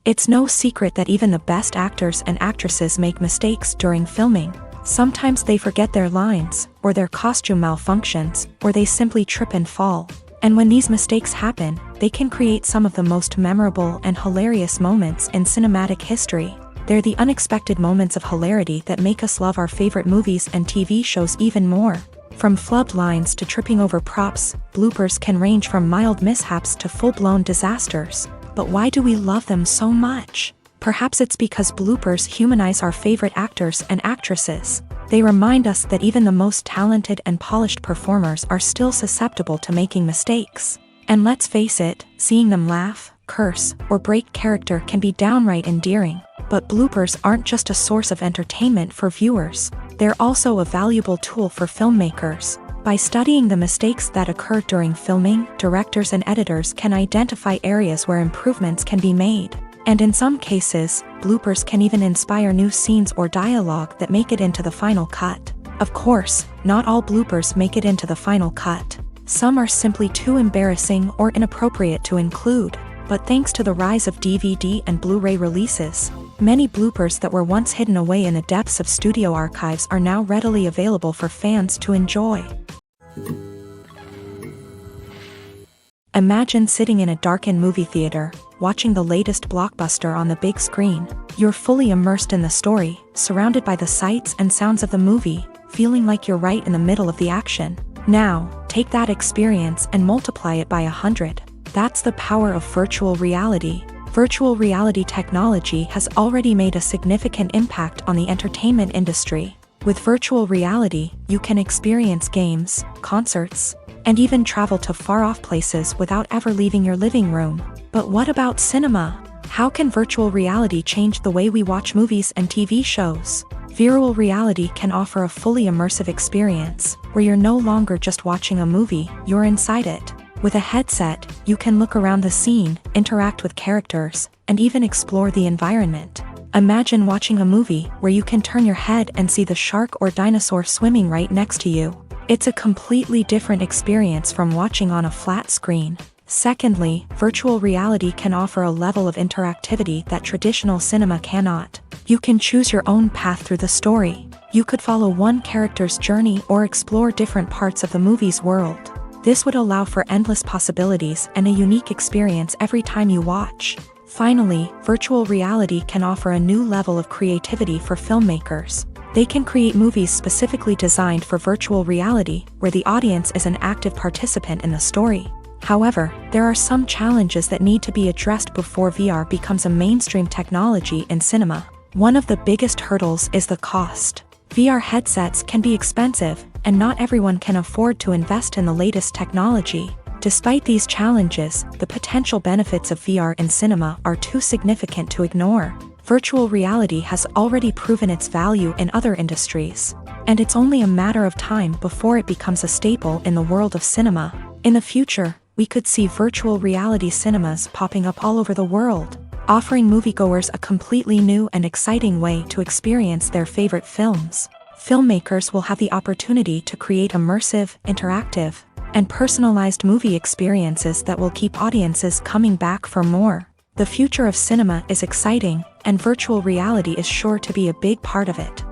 It's no secret that even the best actors and actresses make mistakes during filming. Sometimes they forget their lines, or their costume malfunctions, or they simply trip and fall. And when these mistakes happen, they can create some of the most memorable and hilarious moments in cinematic history. They're the unexpected moments of hilarity that make us love our favorite movies and TV shows even more. From flubbed lines to tripping over props, bloopers can range from mild mishaps to full-blown disasters. But why do we love them so much? Perhaps it's because bloopers humanize our favorite actors and actresses. They remind us that even the most talented and polished performers are still susceptible to making mistakes. And let's face it, seeing them laugh, curse, or break character can be downright endearing. But bloopers aren't just a source of entertainment for viewers. They're also a valuable tool for filmmakers. By studying the mistakes that occur during filming, directors and editors can identify areas where improvements can be made. And in some cases, bloopers can even inspire new scenes or dialogue that make it into the final cut. Of course, not all bloopers make it into the final cut. Some are simply too embarrassing or inappropriate to include. But thanks to the rise of DVD and Blu-ray releases, many bloopers that were once hidden away in the depths of studio archives are now readily available for fans to enjoy. Imagine sitting in a darkened movie theater, watching the latest blockbuster on the big screen. You're fully immersed in the story, surrounded by the sights and sounds of the movie, feeling like you're right in the middle of the action. Now, take that experience and multiply it by 100. That's the power of virtual reality. Virtual reality technology has already made a significant impact on the entertainment industry. With virtual reality, you can experience games, concerts, and even travel to far-off places without ever leaving your living room. But what about cinema? How can virtual reality change the way we watch movies and TV shows? Virtual reality can offer a fully immersive experience, where you're no longer just watching a movie, you're inside it. With a headset, you can look around the scene, interact with characters, and even explore the environment. Imagine watching a movie where you can turn your head and see the shark or dinosaur swimming right next to you. It's a completely different experience from watching on a flat screen. Secondly, virtual reality can offer a level of interactivity that traditional cinema cannot. You can choose your own path through the story. You could follow one character's journey or explore different parts of the movie's world. This would allow for endless possibilities and a unique experience every time you watch. Finally, virtual reality can offer a new level of creativity for filmmakers. They can create movies specifically designed for virtual reality, where the audience is an active participant in the story. However, there are some challenges that need to be addressed before VR becomes a mainstream technology in cinema. One of the biggest hurdles is the cost. VR headsets can be expensive, and not everyone can afford to invest in the latest technology. Despite these challenges, the potential benefits of VR in cinema are too significant to ignore. Virtual reality has already proven its value in other industries, and it's only a matter of time before it becomes a staple in the world of cinema. In the future, we could see virtual reality cinemas popping up all over the world, offering moviegoers a completely new and exciting way to experience their favorite films. Filmmakers will have the opportunity to create immersive, interactive, and personalized movie experiences that will keep audiences coming back for more. The future of cinema is exciting, and virtual reality is sure to be a big part of it.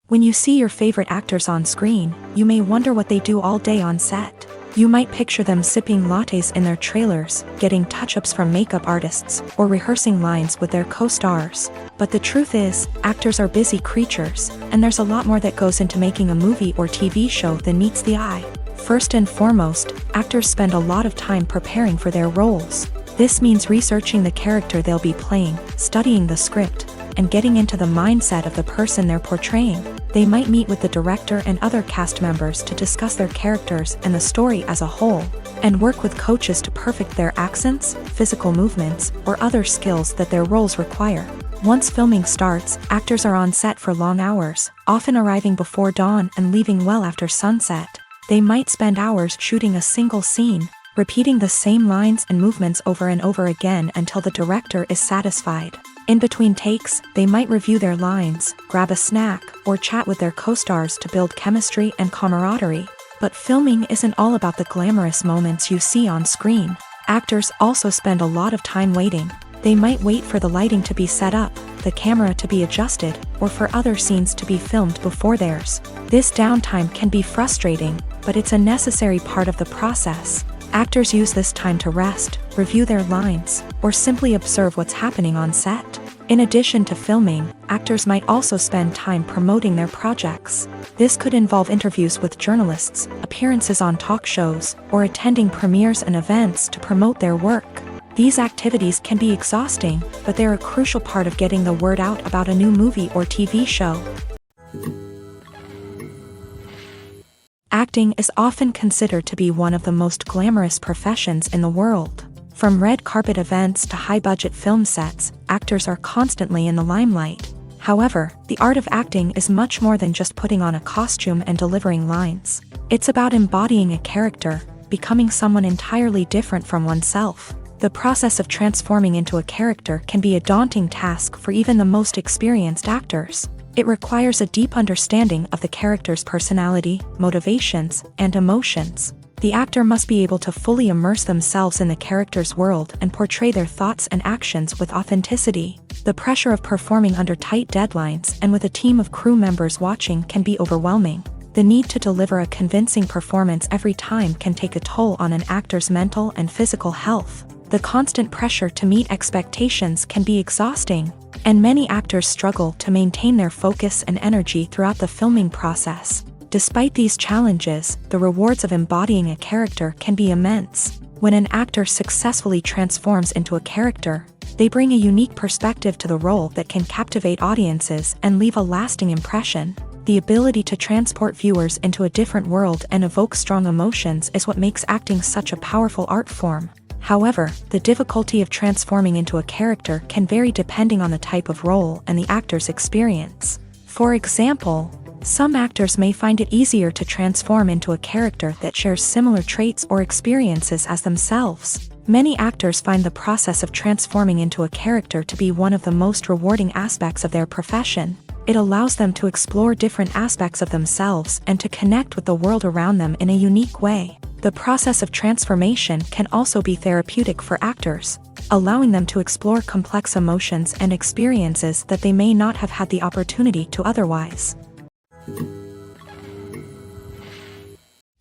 When you see your favorite actors on screen, you may wonder what they do all day on set. You might picture them sipping lattes in their trailers, getting touch-ups from makeup artists, or rehearsing lines with their co-stars. But the truth is, actors are busy creatures, and there's a lot more that goes into making a movie or TV show than meets the eye. First and foremost, actors spend a lot of time preparing for their roles. This means researching the character they'll be playing, studying the script, and getting into the mindset of the person they're portraying. They might meet with the director and other cast members to discuss their characters and the story as a whole, and work with coaches to perfect their accents, physical movements, or other skills that their roles require. Once filming starts, actors are on set for long hours, often arriving before dawn and leaving well after sunset. They might spend hours shooting a single scene, repeating the same lines and movements over and over again until the director is satisfied. In between takes, they might review their lines, grab a snack, or chat with their co-stars to build chemistry and camaraderie. But filming isn't all about the glamorous moments you see on screen. Actors also spend a lot of time waiting. They might wait for the lighting to be set up, the camera to be adjusted, or for other scenes to be filmed before theirs. This downtime can be frustrating, but it's a necessary part of the process. Actors use this time to rest, review their lines, or simply observe what's happening on set. In addition to filming, actors might also spend time promoting their projects. This could involve interviews with journalists, appearances on talk shows, or attending premieres and events to promote their work. These activities can be exhausting, but they're a crucial part of getting the word out about a new movie or TV show. Acting is often considered to be one of the most glamorous professions in the world. From red carpet events to high-budget film sets, actors are constantly in the limelight. However, the art of acting is much more than just putting on a costume and delivering lines. It's about embodying a character, becoming someone entirely different from oneself. The process of transforming into a character can be a daunting task for even the most experienced actors. It requires a deep understanding of the character's personality, motivations, and emotions. The actor must be able to fully immerse themselves in the character's world and portray their thoughts and actions with authenticity. The pressure of performing under tight deadlines and with a team of crew members watching can be overwhelming. The need to deliver a convincing performance every time can take a toll on an actor's mental and physical health. The constant pressure to meet expectations can be exhausting, and many actors struggle to maintain their focus and energy throughout the filming process. Despite these challenges, the rewards of embodying a character can be immense. When an actor successfully transforms into a character, they bring a unique perspective to the role that can captivate audiences and leave a lasting impression. The ability to transport viewers into a different world and evoke strong emotions is what makes acting such a powerful art form. However, the difficulty of transforming into a character can vary depending on the type of role and the actor's experience. For example, some actors may find it easier to transform into a character that shares similar traits or experiences as themselves. Many actors find the process of transforming into a character to be one of the most rewarding aspects of their profession. It allows them to explore different aspects of themselves and to connect with the world around them in a unique way. The process of transformation can also be therapeutic for actors, allowing them to explore complex emotions and experiences that they may not have had the opportunity to otherwise.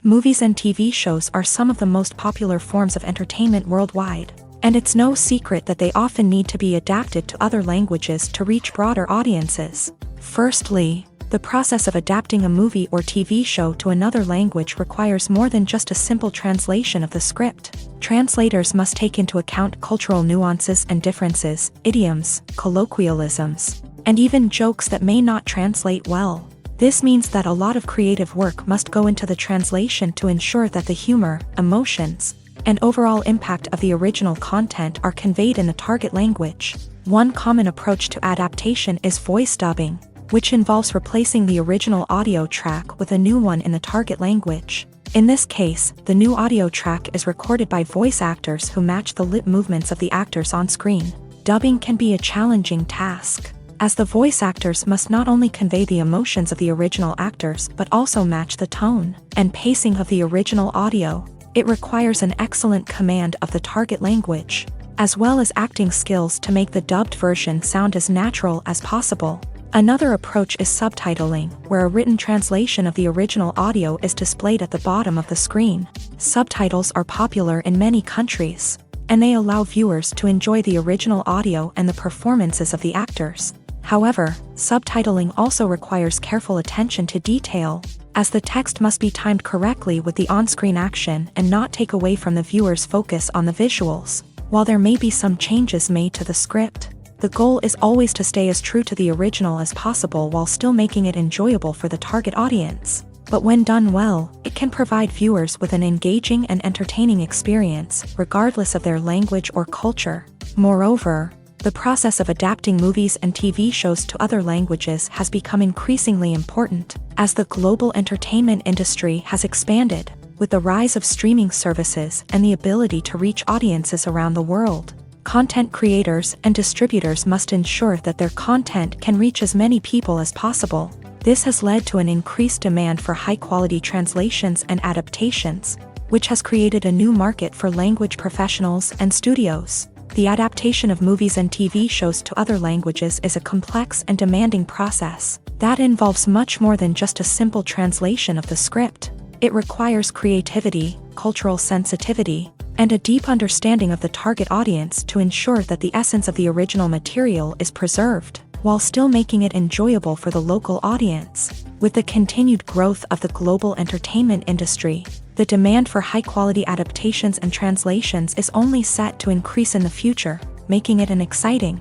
Movies and TV shows are some of the most popular forms of entertainment worldwide, and it's no secret that they often need to be adapted to other languages to reach broader audiences. Firstly, the process of adapting a movie or TV show to another language requires more than just a simple translation of the script. Translators must take into account cultural nuances and differences, idioms, colloquialisms, and even jokes that may not translate well. This means that a lot of creative work must go into the translation to ensure that the humor, emotions, and overall impact of the original content are conveyed in the target language. One common approach to adaptation is voice dubbing, which involves replacing the original audio track with a new one in the target language. In this case, the new audio track is recorded by voice actors who match the lip movements of the actors on screen. Dubbing can be a challenging task, as the voice actors must not only convey the emotions of the original actors but also match the tone and pacing of the original audio. It requires an excellent command of the target language, as well as acting skills to make the dubbed version sound as natural as possible. Another approach is subtitling, where a written translation of the original audio is displayed at the bottom of the screen. Subtitles are popular in many countries, and they allow viewers to enjoy the original audio and the performances of the actors. However, subtitling also requires careful attention to detail, as the text must be timed correctly with the on-screen action and not take away from the viewer's focus on the visuals. While there may be some changes made to the script, the goal is always to stay as true to the original as possible while still making it enjoyable for the target audience. But when done well, it can provide viewers with an engaging and entertaining experience, regardless of their language or culture. Moreover, the process of adapting movies and TV shows to other languages has become increasingly important, as the global entertainment industry has expanded, with the rise of streaming services and the ability to reach audiences around the world. Content creators and distributors must ensure that their content can reach as many people as possible. This has led to an increased demand for high-quality translations and adaptations, which has created a new market for language professionals and studios. The adaptation of movies and TV shows to other languages is a complex and demanding process that involves much more than just a simple translation of the script. It requires creativity, cultural sensitivity, and a deep understanding of the target audience to ensure that the essence of the original material is preserved, while still making it enjoyable for the local audience. With the continued growth of the global entertainment industry, the demand for high-quality adaptations and translations is only set to increase in the future, making it an exciting.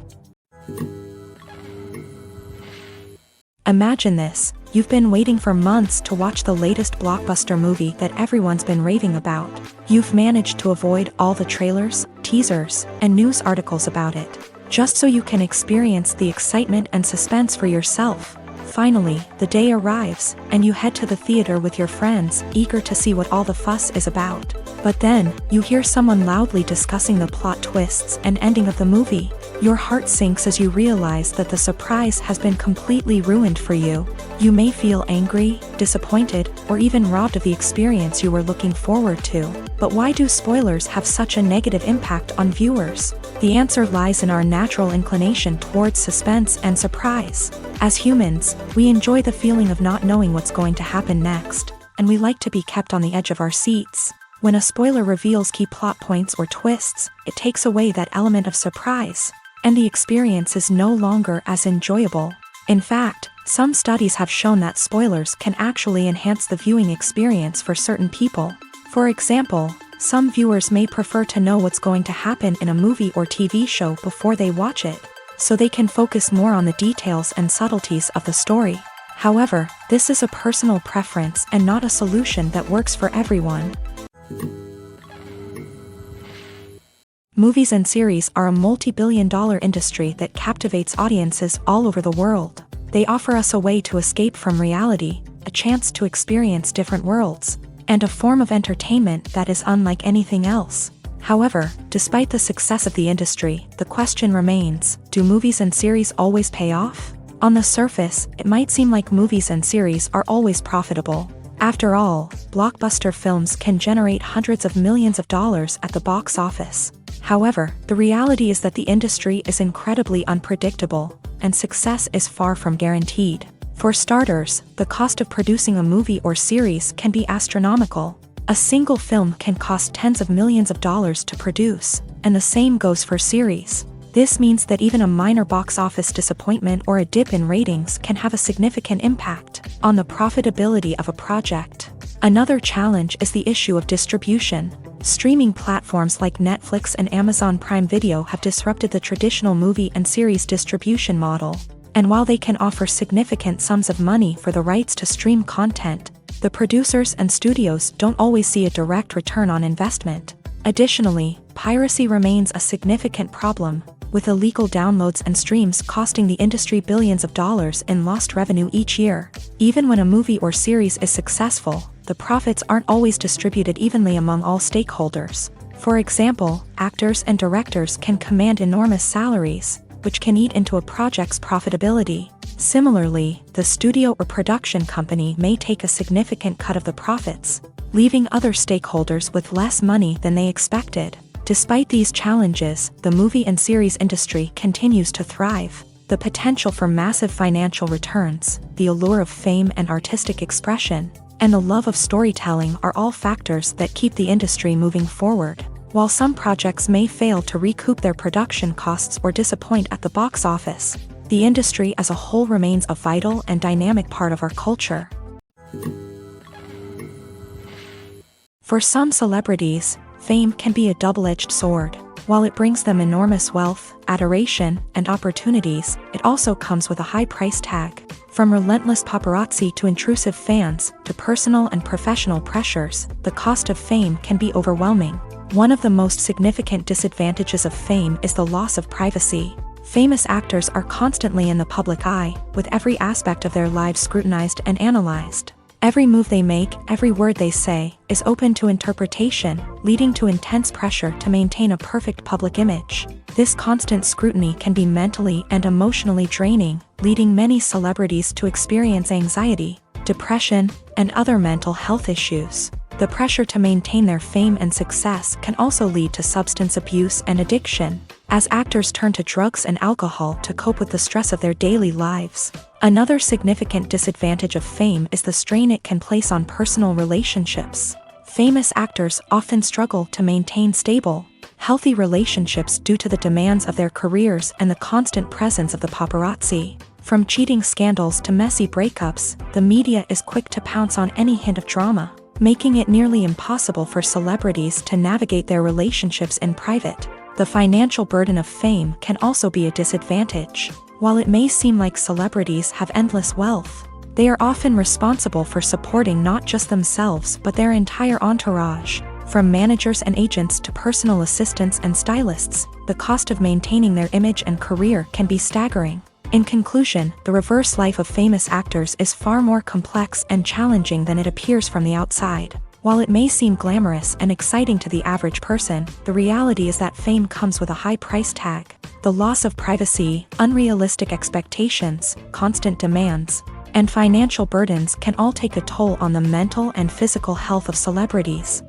Imagine this: you've been waiting for months to watch the latest blockbuster movie that everyone's been raving about. You've managed to avoid all the trailers, teasers, and news articles about it, just so you can experience the excitement and suspense for yourself. Finally, the day arrives, and you head to the theater with your friends, eager to see what all the fuss is about. But then, you hear someone loudly discussing the plot twists and ending of the movie. Your heart sinks as you realize that the surprise has been completely ruined for you. You may feel angry, disappointed, or even robbed of the experience you were looking forward to. But why do spoilers have such a negative impact on viewers? The answer lies in our natural inclination towards suspense and surprise. As humans, we enjoy the feeling of not knowing what's going to happen next, and we like to be kept on the edge of our seats. When a spoiler reveals key plot points or twists, it takes away that element of surprise, and the experience is no longer as enjoyable. In fact, some studies have shown that spoilers can actually enhance the viewing experience for certain people. For example, some viewers may prefer to know what's going to happen in a movie or TV show before they watch it, so they can focus more on the details and subtleties of the story. However, this is a personal preference and not a solution that works for everyone. Movies and series are a multi-billion-dollar industry that captivates audiences all over the world. They offer us a way to escape from reality, a chance to experience different worlds, and a form of entertainment that is unlike anything else. However, despite the success of the industry, the question remains: do movies and series always pay off? On the surface, it might seem like movies and series are always profitable. After all, blockbuster films can generate hundreds of millions of dollars at the box office. However, the reality is that the industry is incredibly unpredictable, and success is far from guaranteed. For starters, the cost of producing a movie or series can be astronomical. A single film can cost tens of millions of dollars to produce, and the same goes for series. This means that even a minor box office disappointment or a dip in ratings can have a significant impact on the profitability of a project. Another challenge is the issue of distribution. Streaming platforms like Netflix and Amazon Prime Video have disrupted the traditional movie and series distribution model. And while they can offer significant sums of money for the rights to stream content, the producers and studios don't always see a direct return on investment. Additionally, piracy remains a significant problem, with illegal downloads and streams costing the industry billions of dollars in lost revenue each year. Even when a movie or series is successful, the profits aren't always distributed evenly among all stakeholders. For example, actors and directors can command enormous salaries, which can eat into a project's profitability. Similarly, the studio or production company may take a significant cut of the profits, leaving other stakeholders with less money than they expected. Despite these challenges, the movie and series industry continues to thrive. The potential for massive financial returns, the allure of fame and artistic expression, and the love of storytelling are all factors that keep the industry moving forward. While some projects may fail to recoup their production costs or disappoint at the box office, the industry as a whole remains a vital and dynamic part of our culture. For some celebrities, fame can be a double-edged sword. While it brings them enormous wealth, adoration, and opportunities, it also comes with a high price tag. From relentless paparazzi to intrusive fans, to personal and professional pressures, the cost of fame can be overwhelming. One of the most significant disadvantages of fame is the loss of privacy. Famous actors are constantly in the public eye, with every aspect of their lives scrutinized and analyzed. Every move they make, every word they say, is open to interpretation, leading to intense pressure to maintain a perfect public image. This constant scrutiny can be mentally and emotionally draining, leading many celebrities to experience anxiety, depression, and other mental health issues. The pressure to maintain their fame and success can also lead to substance abuse and addiction. as actors turn to drugs and alcohol to cope with the stress of their daily lives. Another significant disadvantage of fame is the strain it can place on personal relationships. Famous actors often struggle to maintain stable, healthy relationships due to the demands of their careers and the constant presence of the paparazzi. From cheating scandals to messy breakups, the media is quick to pounce on any hint of drama, making it nearly impossible for celebrities to navigate their relationships in private. The financial burden of fame can also be a disadvantage. While it may seem like celebrities have endless wealth, they are often responsible for supporting not just themselves but their entire entourage. From managers and agents to personal assistants and stylists, the cost of maintaining their image and career can be staggering. In conclusion, the reverse life of famous actors is far more complex and challenging than it appears from the outside. While it may seem glamorous and exciting to the average person, the reality is that fame comes with a high price tag. The loss of privacy, unrealistic expectations, constant demands, and financial burdens can all take a toll on the mental and physical health of celebrities.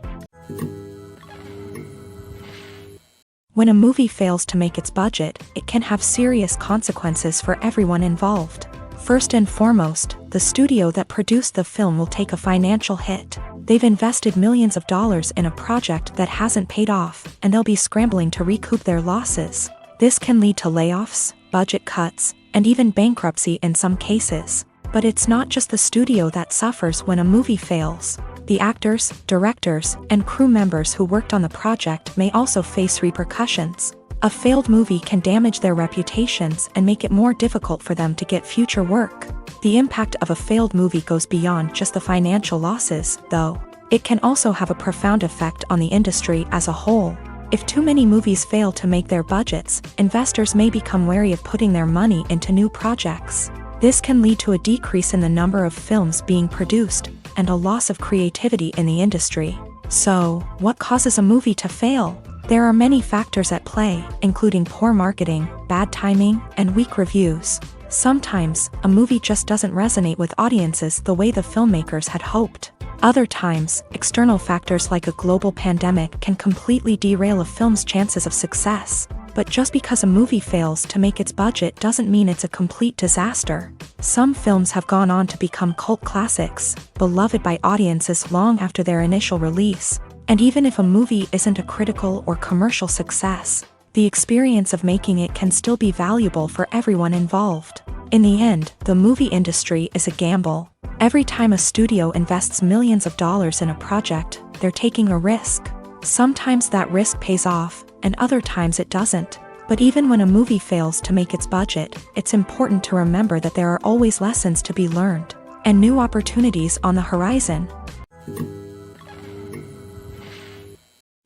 When a movie fails to make its budget, it can have serious consequences for everyone involved. First and foremost, the studio that produced the film will take a financial hit. They've invested millions of dollars in a project that hasn't paid off, and they'll be scrambling to recoup their losses. This can lead to layoffs, budget cuts, and even bankruptcy in some cases. But it's not just the studio that suffers when a movie fails. The actors, directors, and crew members who worked on the project may also face repercussions. A failed movie can damage their reputations and make it more difficult for them to get future work. The impact of a failed movie goes beyond just the financial losses, though. It can also have a profound effect on the industry as a whole. If too many movies fail to make their budgets, investors may become wary of putting their money into new projects. This can lead to a decrease in the number of films being produced, and a loss of creativity in the industry. So, what causes a movie to fail? There are many factors at play, including poor marketing, bad timing, and weak reviews. Sometimes, a movie just doesn't resonate with audiences the way the filmmakers had hoped. Other times, external factors like a global pandemic can completely derail a film's chances of success. But just because a movie fails to make its budget doesn't mean it's a complete disaster. Some films have gone on to become cult classics, beloved by audiences long after their initial release. And even if a movie isn't a critical or commercial success, the experience of making it can still be valuable for everyone involved. In the end, the movie industry is a gamble. Every time a studio invests millions of dollars in a project, they're taking a risk. Sometimes that risk pays off, and other times it doesn't. But even when a movie fails to make its budget, it's important to remember that there are always lessons to be learned, and new opportunities on the horizon.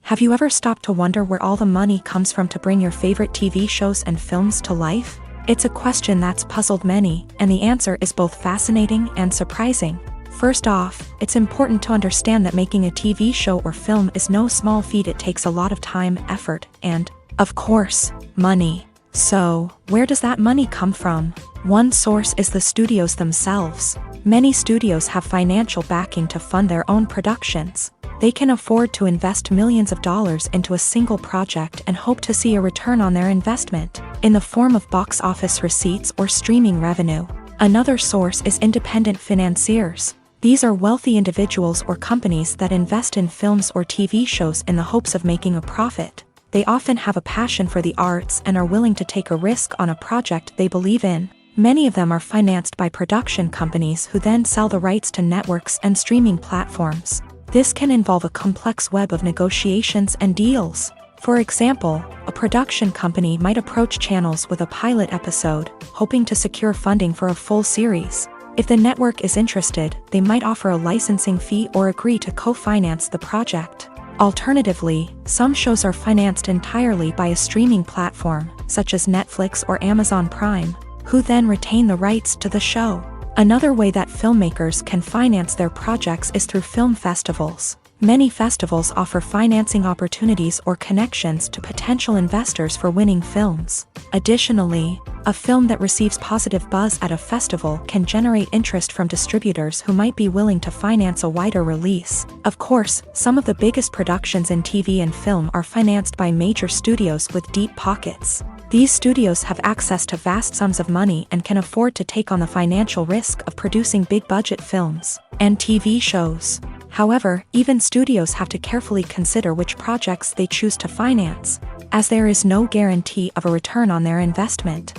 Have you ever stopped to wonder where all the money comes from to bring your favorite TV shows and films to life? It's a question that's puzzled many, and the answer is both fascinating and surprising. First off, it's important to understand that making a TV show or film is no small feat. It takes a lot of time, effort, and, of course, money. So, where does that money come from? One source is the studios themselves. Many studios have financial backing to fund their own productions. They can afford to invest millions of dollars into a single project and hope to see a return on their investment, in the form of box office receipts or streaming revenue. Another source is independent financiers. These are wealthy individuals or companies that invest in films or TV shows in the hopes of making a profit. They often have a passion for the arts and are willing to take a risk on a project they believe in. Many of them are financed by production companies who then sell the rights to networks and streaming platforms. This can involve a complex web of negotiations and deals. For example, a production company might approach channels with a pilot episode, hoping to secure funding for a full series. If the network is interested, they might offer a licensing fee or agree to co-finance the project. Alternatively, some shows are financed entirely by a streaming platform, such as Netflix or Amazon Prime, who then retain the rights to the show. Another way that filmmakers can finance their projects is through film festivals. Many festivals offer financing opportunities or connections to potential investors for winning films. Additionally, a film that receives positive buzz at a festival can generate interest from distributors who might be willing to finance a wider release. Of course, some of the biggest productions in TV and film are financed by major studios with deep pockets. These studios have access to vast sums of money and can afford to take on the financial risk of producing big-budget films and TV shows. However, even studios have to carefully consider which projects they choose to finance, as there is no guarantee of a return on their investment.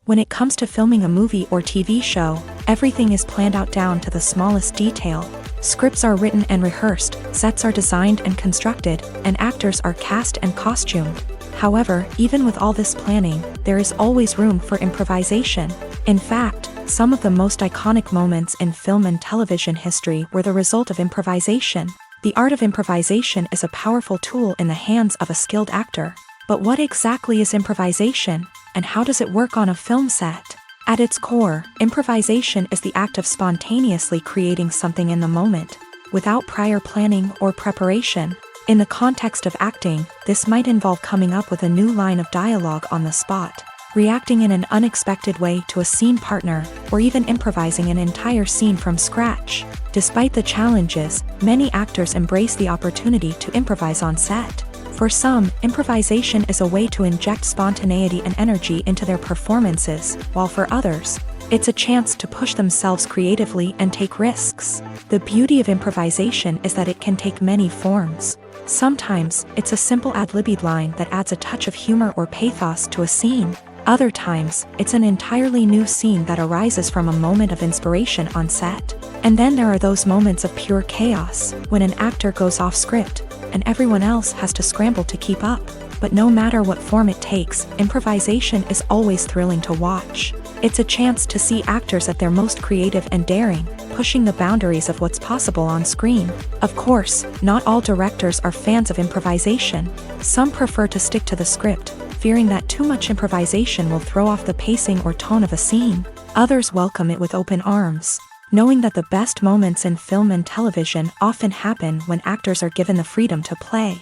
When it comes to filming a movie or TV show, everything is planned out down to the smallest detail. Scripts are written and rehearsed, sets are designed and constructed, and actors are cast and costumed. However, even with all this planning, there is always room for improvisation. In fact, some of the most iconic moments in film and television history were the result of improvisation. The art of improvisation is a powerful tool in the hands of a skilled actor. But what exactly is improvisation, and how does it work on a film set? At its core, improvisation is the act of spontaneously creating something in the moment, without prior planning or preparation. In the context of acting, this might involve coming up with a new line of dialogue on the spot, reacting in an unexpected way to a scene partner, or even improvising an entire scene from scratch. Despite the challenges, many actors embrace the opportunity to improvise on set. For some, improvisation is a way to inject spontaneity and energy into their performances, while for others, it's a chance to push themselves creatively and take risks. The beauty of improvisation is that it can take many forms. Sometimes, it's a simple ad-libbed line that adds a touch of humor or pathos to a scene. Other times, it's an entirely new scene that arises from a moment of inspiration on set. And then there are those moments of pure chaos, when an actor goes off script, and everyone else has to scramble to keep up. But no matter what form it takes, improvisation is always thrilling to watch. It's a chance to see actors at their most creative and daring, pushing the boundaries of what's possible on screen. Of course, not all directors are fans of improvisation. Some prefer to stick to the script, fearing that too much improvisation will throw off the pacing or tone of a scene. Others welcome it with open arms, knowing that the best moments in film and television often happen when actors are given the freedom to play.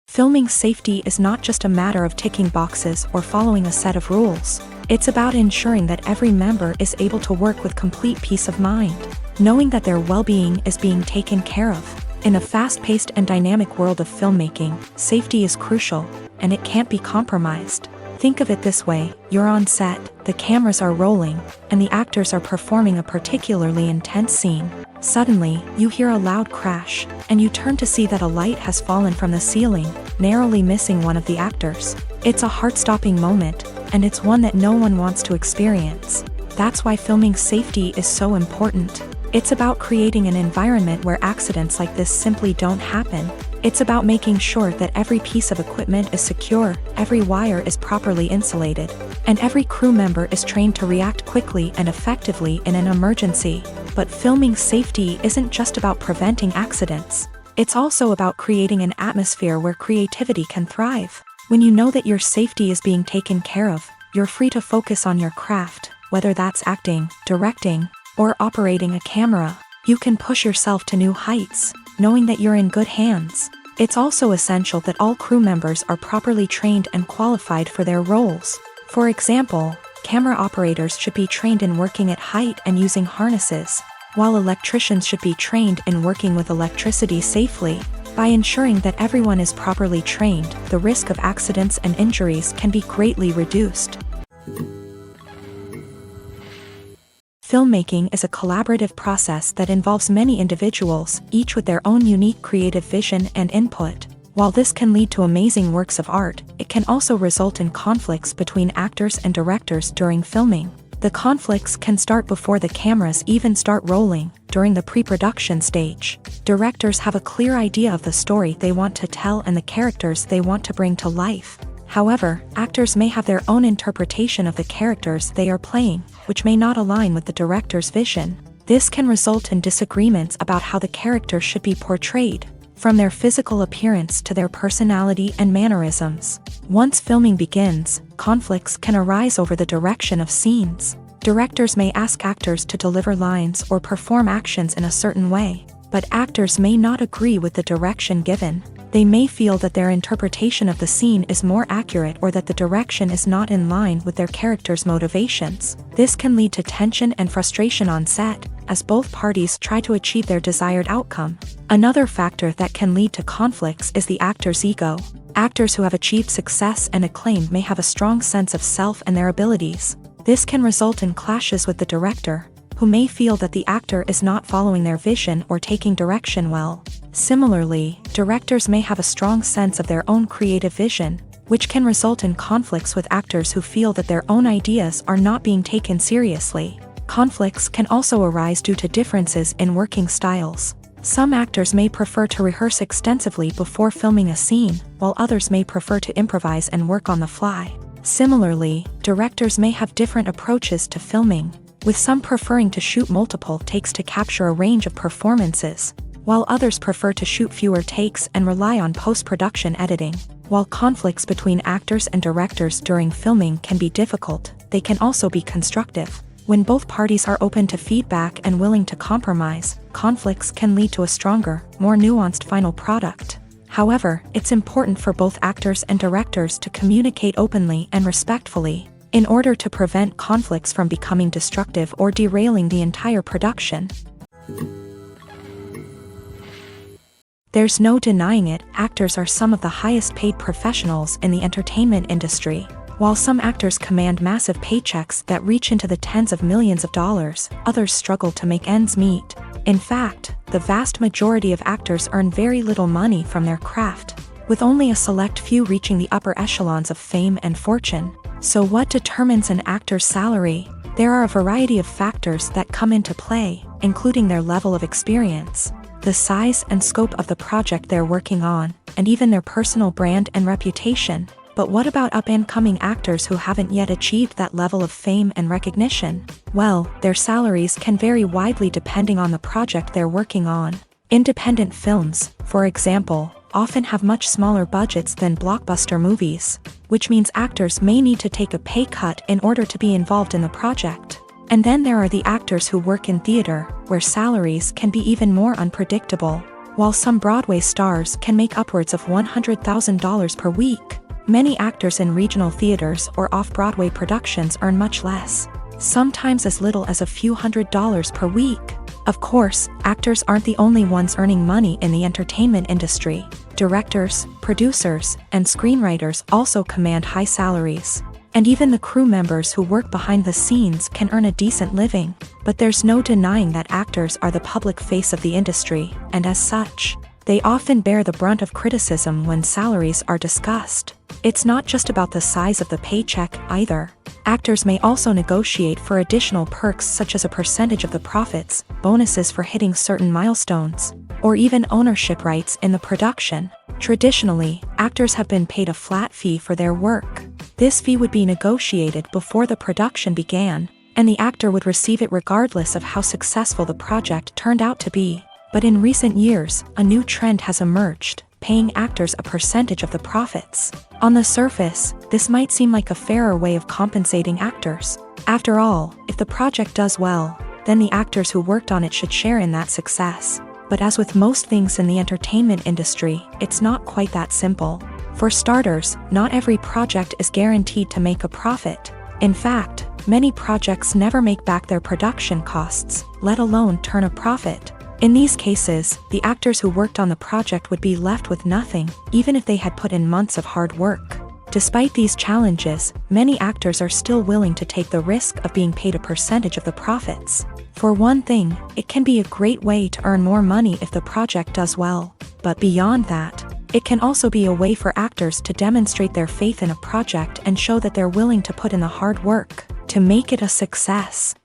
Filming safety is not just a matter of ticking boxes or following a set of rules. It's about ensuring that every member is able to work with complete peace of mind, knowing that their well-being is being taken care of. In a fast-paced and dynamic world of filmmaking, safety is crucial, and it can't be compromised. Think of it this way: you're on set, the cameras are rolling, and the actors are performing a particularly intense scene. Suddenly, you hear a loud crash, and you turn to see that a light has fallen from the ceiling, narrowly missing one of the actors. It's a heart-stopping moment, and it's one that no one wants to experience. That's why filming safety is so important. It's about creating an environment where accidents like this simply don't happen. It's about making sure that every piece of equipment is secure, every wire is properly insulated, and every crew member is trained to react quickly and effectively in an emergency. But filming safety isn't just about preventing accidents. It's also about creating an atmosphere where creativity can thrive. When you know that your safety is being taken care of, you're free to focus on your craft, whether that's acting, directing, or operating a camera. You can push yourself to new heights, knowing that you're in good hands. It's also essential that all crew members are properly trained and qualified for their roles. For example, camera operators should be trained in working at height and using harnesses, while electricians should be trained in working with electricity safely. By ensuring that everyone is properly trained, the risk of accidents and injuries can be greatly reduced. Filmmaking is a collaborative process that involves many individuals, each with their own unique creative vision and input. While this can lead to amazing works of art, it can also result in conflicts between actors and directors during filming. The conflicts can start before the cameras even start rolling, during the pre-production stage. Directors have a clear idea of the story they want to tell and the characters they want to bring to life. However, actors may have their own interpretation of the characters they are playing, which may not align with the director's vision. This can result in disagreements about how the character should be portrayed, from their physical appearance to their personality and mannerisms. Once filming begins, conflicts can arise over the direction of scenes. Directors may ask actors to deliver lines or perform actions in a certain way, but actors may not agree with the direction given. They may feel that their interpretation of the scene is more accurate or that the direction is not in line with their character's motivations. This can lead to tension and frustration on set, as both parties try to achieve their desired outcome. Another factor that can lead to conflicts is the actor's ego. Actors who have achieved success and acclaim may have a strong sense of self and their abilities. This can result in clashes with the director, who may feel that the actor is not following their vision or taking direction well. Similarly, directors may have a strong sense of their own creative vision, which can result in conflicts with actors who feel that their own ideas are not being taken seriously. Conflicts can also arise due to differences in working styles. Some actors may prefer to rehearse extensively before filming a scene, while others may prefer to improvise and work on the fly. Similarly, directors may have different approaches to filming, with some preferring to shoot multiple takes to capture a range of performances, while others prefer to shoot fewer takes and rely on post-production editing. While conflicts between actors and directors during filming can be difficult, they can also be constructive. When both parties are open to feedback and willing to compromise, conflicts can lead to a stronger, more nuanced final product. However, it's important for both actors and directors to communicate openly and respectfully, in order to prevent conflicts from becoming destructive or derailing the entire production. There's no denying it, actors are some of the highest paid professionals in the entertainment industry. While some actors command massive paychecks that reach into the tens of millions of dollars, others struggle to make ends meet. In fact, the vast majority of actors earn very little money from their craft, with only a select few reaching the upper echelons of fame and fortune. So what determines an actor's salary? There are a variety of factors that come into play, including their level of experience, the size and scope of the project they're working on, and even their personal brand and reputation. But what about up-and-coming actors who haven't yet achieved that level of fame and recognition? Well, their salaries can vary widely depending on the project they're working on. Independent films, for example, often have much smaller budgets than blockbuster movies, which means actors may need to take a pay cut in order to be involved in the project. And then there are the actors who work in theater, where salaries can be even more unpredictable. While some Broadway stars can make upwards of $100,000 per week, many actors in regional theaters or off-Broadway productions earn much less, sometimes as little as a few $100s per week. Of course, actors aren't the only ones earning money in the entertainment industry. Directors, producers, and screenwriters also command high salaries. And even the crew members who work behind the scenes can earn a decent living. But there's no denying that actors are the public face of the industry, and as such, they often bear the brunt of criticism when salaries are discussed. It's not just about the size of the paycheck, either. Actors may also negotiate for additional perks such as a percentage of the profits, bonuses for hitting certain milestones, or even ownership rights in the production. Traditionally, actors have been paid a flat fee for their work. This fee would be negotiated before the production began, and the actor would receive it regardless of how successful the project turned out to be. But in recent years, a new trend has emerged, paying actors a percentage of the profits. On the surface, this might seem like a fairer way of compensating actors. After all, if the project does well, then the actors who worked on it should share in that success. But as with most things in the entertainment industry, it's not quite that simple. For starters, not every project is guaranteed to make a profit. In fact, many projects never make back their production costs, let alone turn a profit. In these cases, the actors who worked on the project would be left with nothing, even if they had put in months of hard work. Despite these challenges, many actors are still willing to take the risk of being paid a percentage of the profits. For one thing, it can be a great way to earn more money if the project does well. But beyond that, it can also be a way for actors to demonstrate their faith in a project and show that they're willing to put in the hard work to make it a success.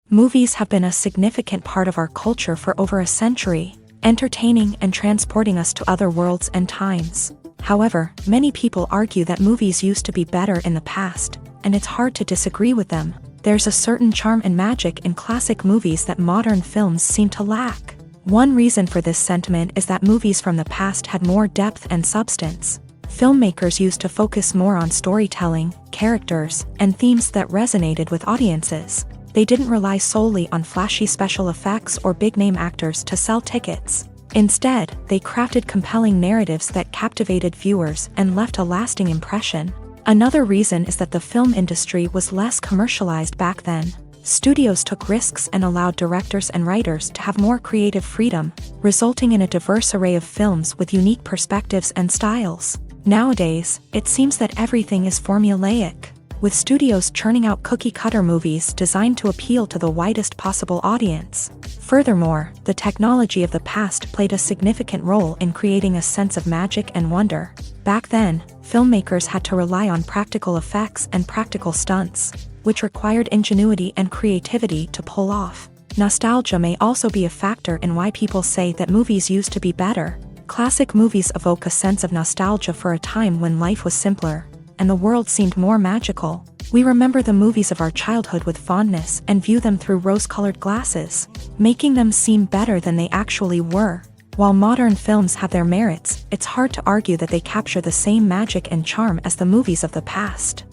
Movies have been a significant part of our culture for over a century, entertaining and transporting us to other worlds and times. However, many people argue that movies used to be better in the past, and it's hard to disagree with them. There's a certain charm and magic in classic movies that modern films seem to lack. One reason for this sentiment is that movies from the past had more depth and substance. filmmakers used to focus more on storytelling, characters, and themes that resonated with audiences. They didn't rely solely on flashy special effects or big-name actors to sell tickets. Instead, they crafted compelling narratives that captivated viewers and left a lasting impression. Another reason is that the film industry was less commercialized back then. Studios took risks and allowed directors and writers to have more creative freedom, resulting in a diverse array of films with unique perspectives and styles. Nowadays, it seems that everything is formulaic, with studios churning out cookie-cutter movies designed to appeal to the widest possible audience. Furthermore, the technology of the past played a significant role in creating a sense of magic and wonder. Back then, filmmakers had to rely on practical effects and practical stunts, which required ingenuity and creativity to pull off. Nostalgia may also be a factor in why people say that movies used to be better. Classic movies evoke a sense of nostalgia for a time when life was simpler, and the world seemed more magical. We remember the movies of our childhood with fondness and view them through rose-colored glasses, making them seem better than they actually were. While modern films have their merits, it's hard to argue that they capture the same magic and charm as the movies of the past.